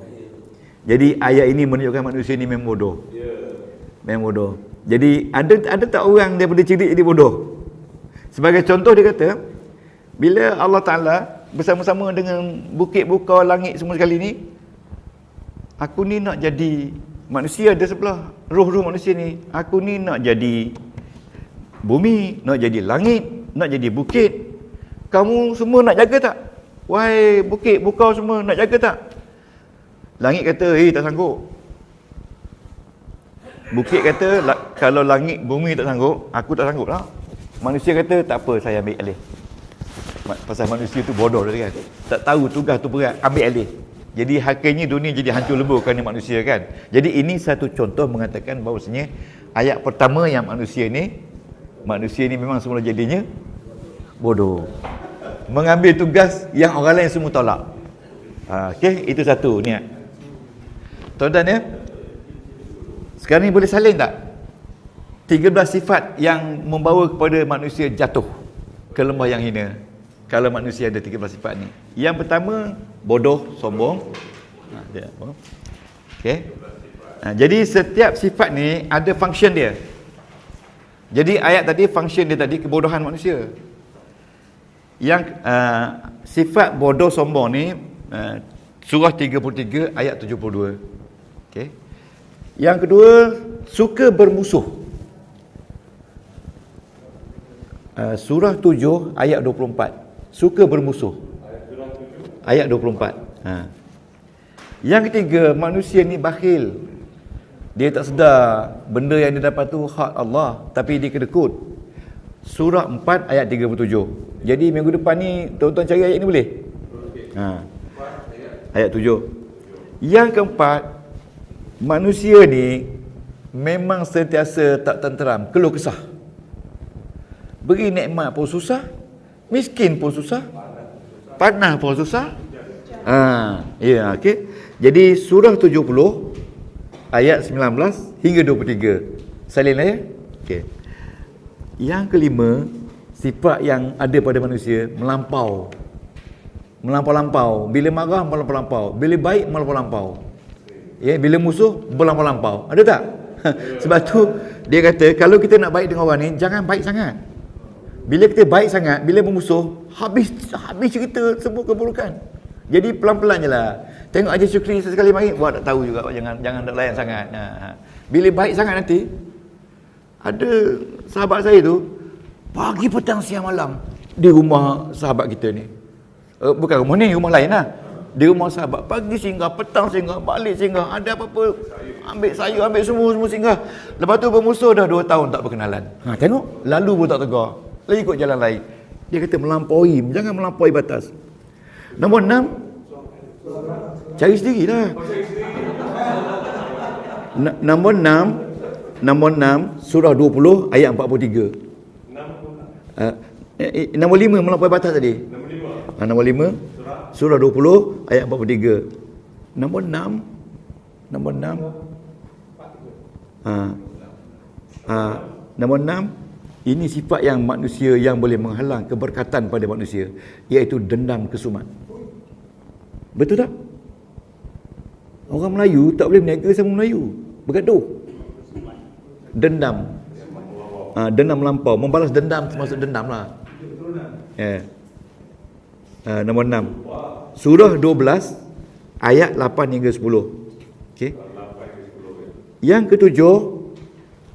Jadi ayat ini menunjukkan manusia ni memang bodoh. Memang bodoh. Jadi ada tak orang daripada cerdik jadi bodoh? Sebagai contoh dia kata, bila Allah Ta'ala bersama-sama dengan bukit, bukau, langit semua sekali ni, aku ni nak jadi manusia ada sebelah, roh-roh manusia ni, aku ni nak jadi bumi, nak jadi langit, nak jadi bukit. Kamu semua nak jaga tak? Wahai bukit, bukau semua nak jaga tak? Langit kata, tak sanggup. Bukit kata, kalau langit, bumi tak sanggup, aku tak sanggup lah. Manusia kata, tak apa, saya ambil alih. Pasal manusia tu bodoh dia kan, tak tahu tugas tu berat, ambil alih. Jadi akhirnya dunia jadi hancur lebur kerana manusia kan. Jadi ini satu contoh mengatakan bahawasanya ayat pertama yang manusia ni memang semula jadinya bodoh, mengambil tugas yang orang lain semua tolak. Okey, itu satu niat. Tuan-tuan ya, sekarang ni boleh salin tak 13 sifat yang membawa kepada manusia jatuh ke lembah yang hina? Kalau manusia ada 13 sifat ni. Yang pertama, bodoh, sombong. Okey. Jadi setiap sifat ni ada function dia. Jadi ayat tadi function dia tadi kebodohan manusia. Yang sifat bodoh sombong ni surah 33 ayat 72. Okey. Yang kedua, suka bermusuh. Surah 7 ayat 24. Suka bermusuh. Ayat 24. Yang ketiga, manusia ni bakhil. Dia tak sedar benda yang dia dapat tu hak Allah, tapi dia kedekut. Surah 4 ayat 37. Jadi minggu depan ni tuan-tuan cari ayat ni boleh? Ayat 7. Yang keempat, manusia ni memang sentiasa tak tenteram, keluh kesah. Beri nikmat pun susah, miskin pun susah, panas pun susah. Ya, okey. Jadi surah 70 ayat 19 hingga 23. Salin lah ya. Okey. Yang kelima, sifat yang ada pada manusia melampau. Melampau-lampau. Bila marah melampau-lampau, bila baik melampau-lampau. Ya, bila musuh melampau-lampau. Ada tak? Sebab tu dia kata kalau kita nak baik dengan orang ni jangan baik sangat. Bila kita baik sangat, bila bermusuh habis cerita semua keburukan. Jadi pelan-pelan je lah. Tengok Haji Syukri sesekali mari, buat tak tahu juga, jangan nak layan sangat. Bila baik sangat nanti, ada sahabat saya tu pagi petang siang malam di rumah sahabat kita ni. Bukan rumah ni, rumah lain lah. Di rumah sahabat, pagi singgah, petang singgah, balik singgah, ada apa-apa ambil sayur, ambil semua singgah. Lepas tu bermusuh dah 2 tahun tak berkenalan. Tengok, lalu pun tak tegar, lagi ikut jalan lain. Dia kata melampaui, jangan melampaui batas. Nombor 6, cari sendirilah. Nombor 6 surah 20 ayat 43. Nombor 5 melampaui batas tadi. Nombor 5 surah 20 ayat 43. Nombor 6 nombor 6 ini sifat yang manusia yang boleh menghalang keberkatan pada manusia, iaitu dendam kesumat. Betul tak? Orang Melayu tak boleh berniaga sama Melayu, bergaduh. Dendam. Dendam melampau, membalas dendam termasuk dendam lah. Nombor 6 surah 12 ayat 8 hingga 10. Okey. Yang ketujuh,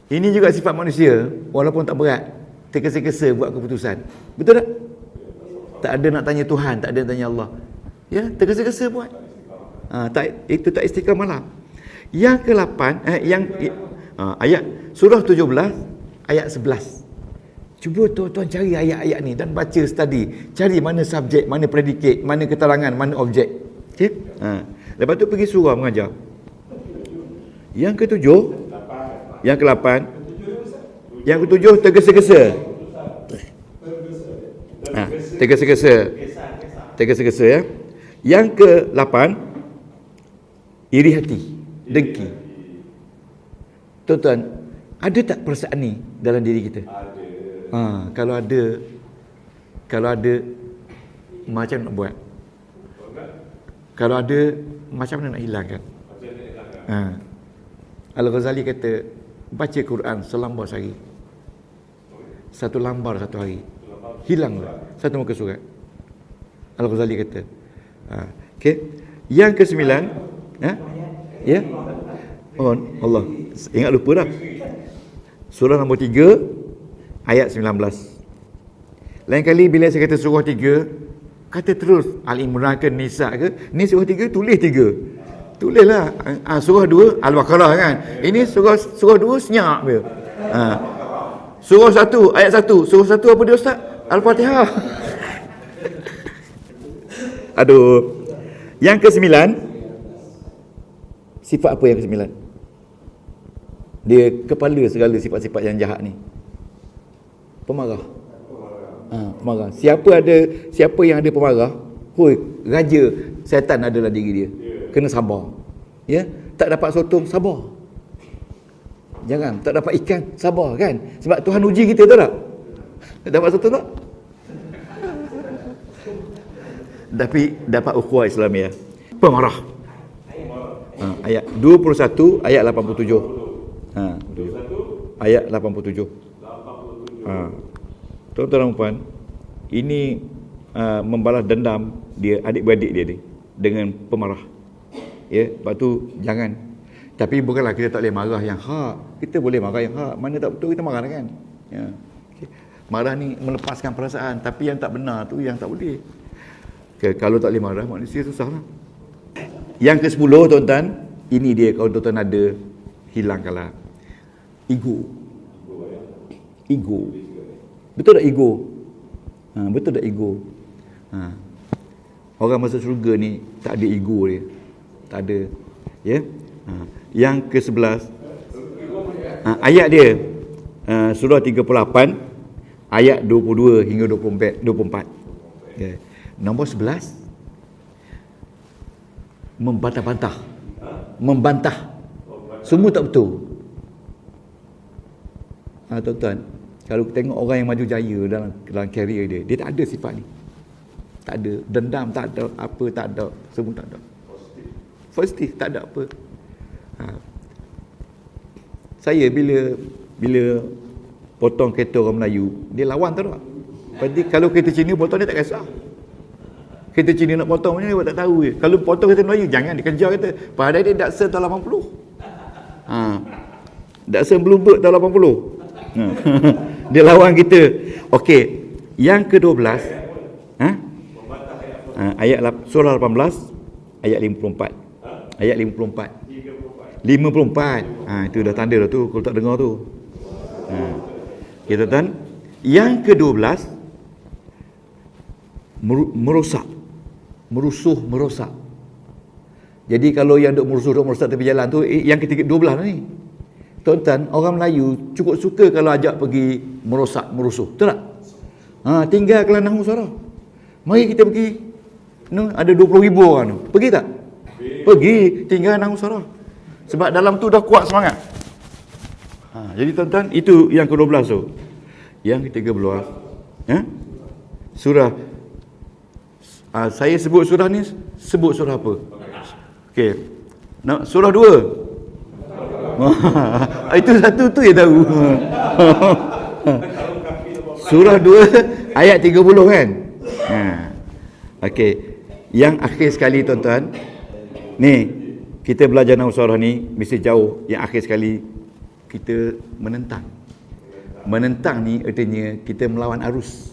ini juga sifat manusia walaupun tak berat, tergesa-gesa buat keputusan. Betul tak? Tak ada nak tanya Tuhan, tak ada nak tanya Allah. Ya, tergesa-gesa buat. Itu tak istiqamah lah. Yang ke-8 ayat surah 17 ayat 11. Cuba tuan-tuan cari ayat-ayat ni dan baca, study, cari mana subjek, mana predikat, mana keterangan, mana objek. Okey? Lepas tu pergi surah mengajar. Yang ke-7, yang ke-8, yang ke-7 tergesa-gesa. Tergesa-gesa ya. Yang ke-8 iri hati, dengki. Tuan-tuan, ada tak perasaan ni dalam diri kita? Kalau ada macam nak buat? Kalau ada macam mana nak hilangkan? Al-Ghazali kata baca Quran selambar sehari, 1 lambar 1 hari, hilanglah 1 muka surat. Al-Ghazali kata. Okey. Yang ke-9, ya. Oh Allah, ingat lupa dah. Surah nombor 3 ayat 19. Lain kali bila saya kata surah 3, kata terus Al-Imran ke Nisa ke, ni surah 3 tulis 3. Tulislah. Surah 2 Al-Baqarah kan. Ini surah 2 senyap dia. Surah 1 ayat 1. Surah 1 apa dia ustaz? Al-Fatihah. Aduh. Yang ke-9, sifat apa yang ke-9? Dia kepala segala sifat-sifat yang jahat ni. Pemarah. Pemarah. Siapa yang ada pemarah, raja syaitan adalah diri dia. Kena sabar. Ya, tak dapat sotong, sabar. Jangan, tak dapat ikan, sabar kan? Sebab Tuhan uji kita, tahu tak? Dapat sotong tak? Tapi dapat ukhuwah Islamiah. Pemarah. Ayat 21 ayat 87. Ayat 87. Tuan-tuan dan puan, ini membalas dendam dia, adik-beradik dia ni dengan pemarah. Ya, lepas tu jangan. Tapi bukanlah kita tak boleh marah yang hak. Kita boleh marah yang hak. Mana tak betul kita marah kan? Ya. Okay. Marah ni melepaskan perasaan, tapi yang tak benar tu yang tak boleh. Okay, kalau tak boleh marah, manusia susah lah. Yang ke-10 tuan-tuan, ini dia kalau tuan-tuan ada, hilangkanlah. Ego. Betul tak ego? Betul tak ego? Orang masuk syurga ni tak ada ego dia. Tak ada. Ya. Yang ke-11 ayat dia surah 38 ayat 22 hingga 24. Okay. Nombor 11 membantah. Semua tak betul. Tuan-tuan, kalau tengok orang yang maju jaya dalam karier dia tak ada sifat ni. Tak ada dendam, tak ada apa, tak ada, semua tak ada. Positif, tak ada apa. Saya bila potong kereta orang Melayu, dia lawan tak tak? Berarti kalau kereta Cina potong dia tak kisah. Kereta Cina nak potong macam ni dia tak tahu je. Kalau potong kereta Melayu jangan dikejar kata. Padahal dia Datsun tahun 80. Datsun Bluebird tahun 80. Dia lawan kita. Okey, yang ke-12 ayat surah 18 ayat 54. Ayat 54. 54. Itu dah tanda dah tu kalau tak dengar tu. Kita tuan, yang ke-12 merusak. Jadi kalau yang duk merusak tepi jalan tu yang ke-12 ni. Tuan-tuan, orang Melayu cukup suka kalau ajak pergi merusuh. Betul tak? Tinggal Kelantan Usara. Mari kita pergi. Ada 20,000 orang tu. Pergi tak? Pergi tinggal Kelantan Usara. Sebab dalam tu dah kuat semangat. Jadi tuan-tuan, itu yang ke-12 tu. Yang ke-13 surah saya sebut surah ni, sebut surah apa? Okey. Surah 2. Itu satu tu yang tahu. Surah 2 ayat 30 kan? Okey. Yang akhir sekali tuan-tuan, ni kita belajar dalam surah ni mesti jauh. Yang akhir sekali kita menentang. Menentang ni artinya kita melawan arus.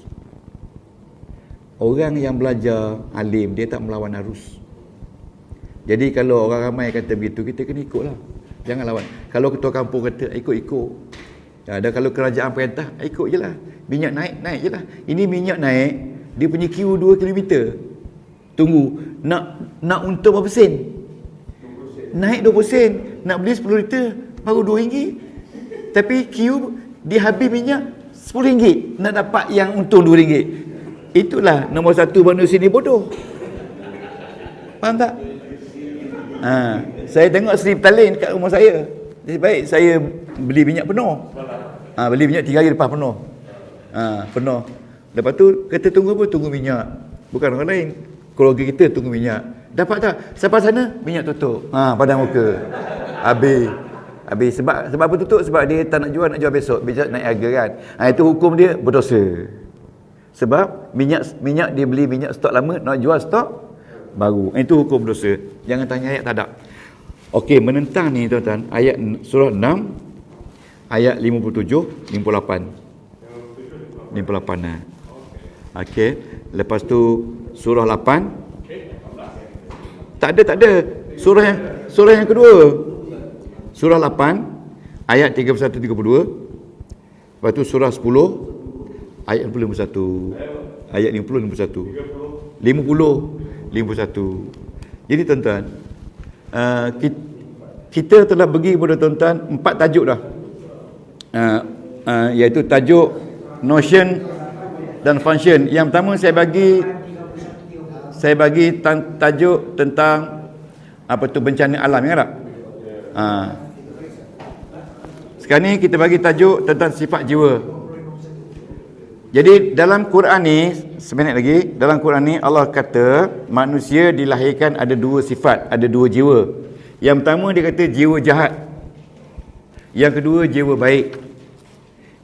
Orang yang belajar alim, dia tak melawan arus. Jadi kalau orang ramai kata begitu, kita kena ikutlah. Jangan lawan. Kalau ketua kampung kata ikut. Dan kalau kerajaan perintah, ikut je lah. Minyak naik je lah. Ini minyak naik, dia punya queue 2 km. Tunggu, nak untung berapa sen? Naik 20 sen. Nak beli 10 liter, baru RM2. Tapi queue, dia habis minyak RM10. Nak dapat yang untung RM2. Itulah nombor satu manusia ni bodoh. Faham tak? Saya tengok Seri Petaling kat rumah saya. Jadi baik saya beli minyak penuh. Beli minyak 3 hari lepas penuh. Penuh. Lepas tu kata tunggu apa? Tunggu minyak. Bukan orang lain. Keluarga kita tunggu minyak. Dapat tak? Sampai sana minyak tutup. Padam muka. Habis sebab apa tutup? Sebab dia tak nak jual besok. Besok naik harga kan. Itu hukum dia berdosa. Sebab minyak dia beli minyak stok lama, nak jual stok baru. Itu hukum dosa. Jangan tanya ayat tak ada. Okey, menentang ni tuan-tuan, ayat surah 6 ayat 57 58. 58. Okey, lepas tu surah 8. Tak ada. Surah yang kedua. Surah 8 ayat 31 32. Lepas tu surah 10 ayat 51. Ayat 50 51. Jadi tuan-tuan, kita telah bagi kepada tuan-tuan 4 tajuk dah. Iaitu tajuk, notion dan function. Yang pertama saya bagi tajuk tentang apa tu bencana alam, ya tak? Sekarang ni kita bagi tajuk tentang sifat jiwa. Jadi dalam Quran ni, seminit lagi, dalam Quran ni Allah kata manusia dilahirkan ada 2 sifat, ada 2 jiwa. Yang pertama dia kata jiwa jahat. Yang kedua jiwa baik.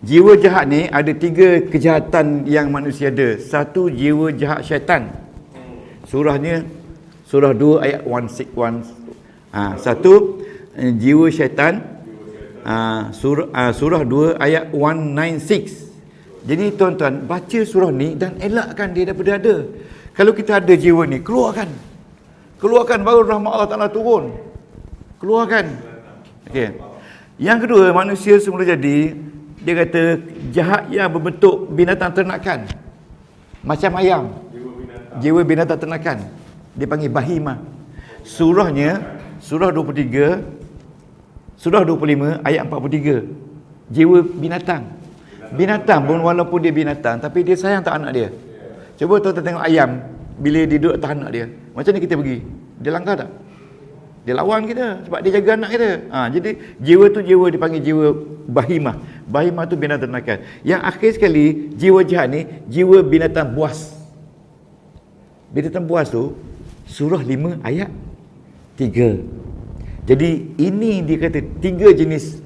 Jiwa jahat ni ada 3 kejahatan yang manusia ada. Satu, jiwa jahat syaitan. Surahnya surah 2 ayat 161. Satu, jiwa syaitan. Surah 2 ayat 196. Jadi tuan-tuan, baca surah ni dan elakkan dia daripada ada. Kalau kita ada jiwa ni, keluarkan baru rahmat Allah Ta'ala turun. Keluarkan. Okey. Yang kedua, manusia semula jadi, dia kata jahat yang berbentuk binatang ternakan. Macam ayam. Jiwa binatang ternakan. Dia panggil bahimah. Surahnya, surah 23 Surah 25 ayat 43. Jiwa binatang. Binatang pun walaupun dia binatang, tapi dia sayang tak anak dia. Cuba tuan-tuan tengok ayam, bila dia duduk atas anak dia, macam ni kita pergi, dia langgar tak? Dia lawan kita sebab dia jaga anak kita. Jadi jiwa tu jiwa dipanggil jiwa bahimah. Bahimah tu binatang ternakan. Yang akhir sekali, jiwa jahat ni jiwa binatang buas. Binatang buas tu surah 5 ayat 3. Jadi ini dia kata 3 jenis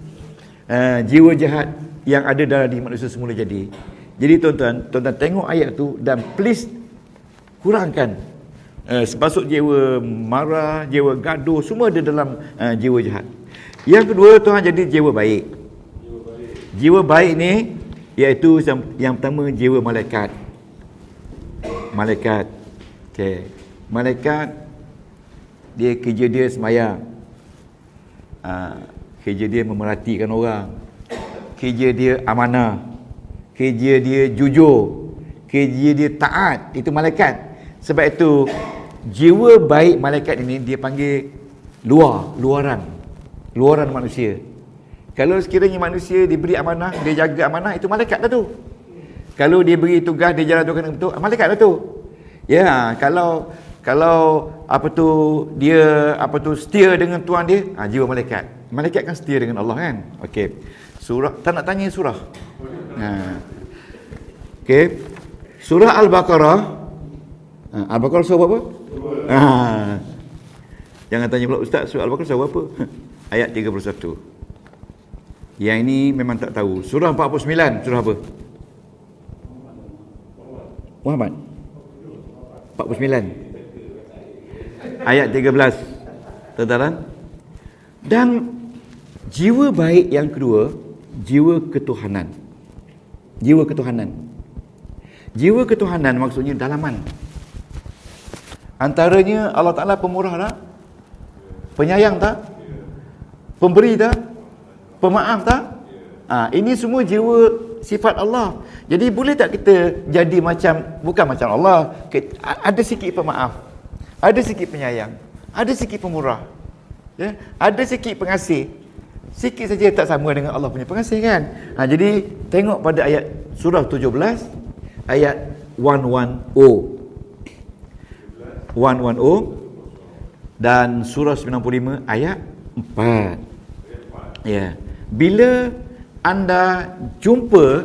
jiwa jahat yang ada dalam diri manusia semula jadi. Jadi tuan-tuan tengok ayat tu dan please kurangkan sebasuk jiwa marah, jiwa gaduh, semua ada dalam jiwa jahat. Yang kedua, Tuhan jadi jiwa baik. Jiwa baik ni iaitu yang pertama jiwa malaikat. Malaikat. Okey. Malaikat dia kerja dia semayang. Kerja dia memerhatikan orang. Kerja dia amanah. Kerja dia jujur. Kerja dia taat. Itu malaikat. Sebab itu jiwa baik malaikat ini dia panggil luaran manusia. Kalau sekiranya manusia diberi amanah, dia jaga amanah, itu malaikat dah tu. Kalau dia beri tugas, dia jalan tugas dengan betul, malaikat dah tu. Ya, kalau dia setia dengan tuan dia, jiwa malaikat. Malaikat kan setia dengan Allah kan. Okey. Surah, tak nak tanya surah. Okey. Surah Al-Baqarah. Al-Baqarah surah apa? Jangan tanya pula ustaz, surah Al-Baqarah surah apa? Ayat 31. Yang ini memang tak tahu. Surah 49 surah apa? Muhammad 49 ayat 13. Tuan-tuan. Dan jiwa baik yang kedua, jiwa ketuhanan. Jiwa ketuhanan. Jiwa ketuhanan maksudnya dalaman. Antaranya Allah Ta'ala pemurah tak? Penyayang tak? Pemberi tak? Pemaaf tak? Ini semua jiwa sifat Allah. Jadi boleh tak kita jadi bukan macam Allah, ada sikit pemaaf, ada sikit penyayang, ada sikit pemurah, ya? Ada sikit pengasih. Sikit saja tak sama dengan Allah punya pengasih kan? Jadi tengok pada ayat surah 17 ayat 110 dan surah 95 ayat 4. Ya. Bila anda jumpa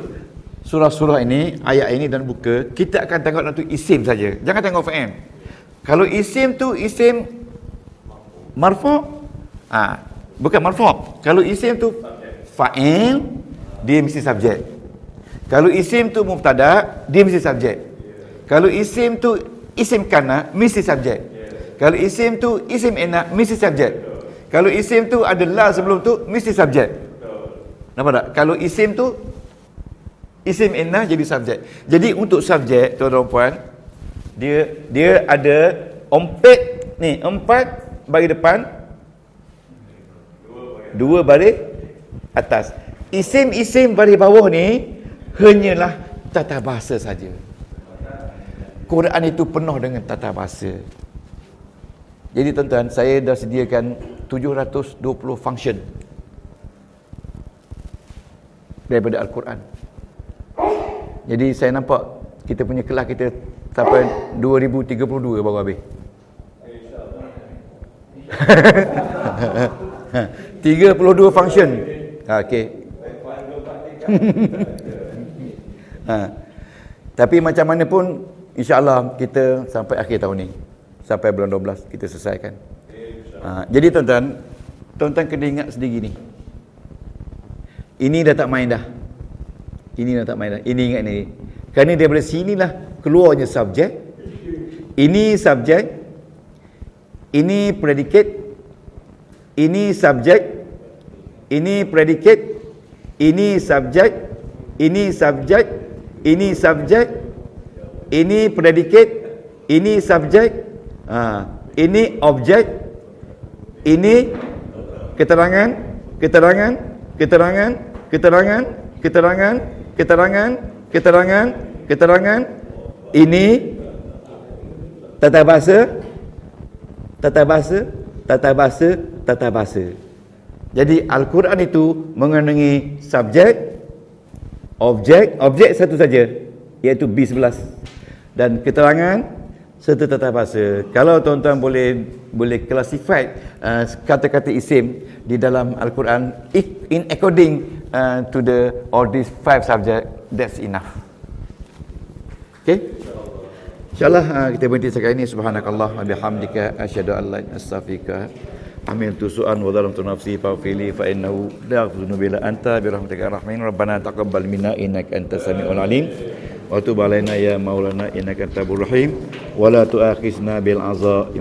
surah-surah ini, ayat ini dan buka, kita akan tengok nanti isim saja. Jangan tengok fa'il. Kalau isim tu isim marfu', bukan marfu'. Kalau isim tu fa'il, dia mesti subjek. Kalau isim tu mubtada, dia mesti subjek. Kalau isim tu isim kana, mesti subjek. Kalau isim tu isim ina, mesti subjek. Kalau isim tu ada la sebelum tu, mesti subjek. Nampak tak? Kalau isim tu isim ina jadi subjek. Jadi untuk subjek, tuan-tuan puan, dia ada empat baris depan, 2 baris atas. Isim-isim baris bawah ni hanyalah tata bahasa saja. Quran itu penuh dengan tata bahasa. Jadi tuan-tuan, saya dah sediakan 720 function daripada Al-Quran. Jadi saya nampak kita punya kelas kita sampai 2032 baru habis. 32 function. Okey. Tapi macam mana pun insya-Allah kita sampai akhir tahun ni, sampai bulan 12 kita selesaikan. Jadi tuan-tuan kena ingat sendiri ni. Ini dah tak main dah. Ini ingat ni. Kerana daripada sinilah keluarnya subjek. Ini subjek. Ini predicate. Ini subjek. Ini predicate. Ini subjek. Ini subjek. Ini subjek. Ini predicate. Ini subjek. Ini objek. Ini keterangan. Keterangan. Keterangan. Keterangan. Keterangan. Keterangan. Keterangan. Keterangan. Ini tata bahasa. Tata bahasa. Tata bahasa. Tata bahasa. Jadi Al-Quran itu mengandungi subjek, objek satu saja, iaitu B11, dan keterangan serta tata bahasa. Kalau tuan-tuan boleh classify kata-kata isim di dalam Al-Quran in according to all these 5 subject, that's enough. Okay? InsyaAllah kita berhenti sekarang ini. Subhanakallah wa bihamdika asyhadu an la ilaha illa anta astaghfiruka amiltu su'an wa dhalamtu nafsi faghfirli fa innahu la yaghfiru dhunuba illa anta bi rahmatika arhamar rabbana taqabbal minna innaka antas samiul alim wa tub alaina ya maulana innaka antal rahim wa la tu'akhizna bil azab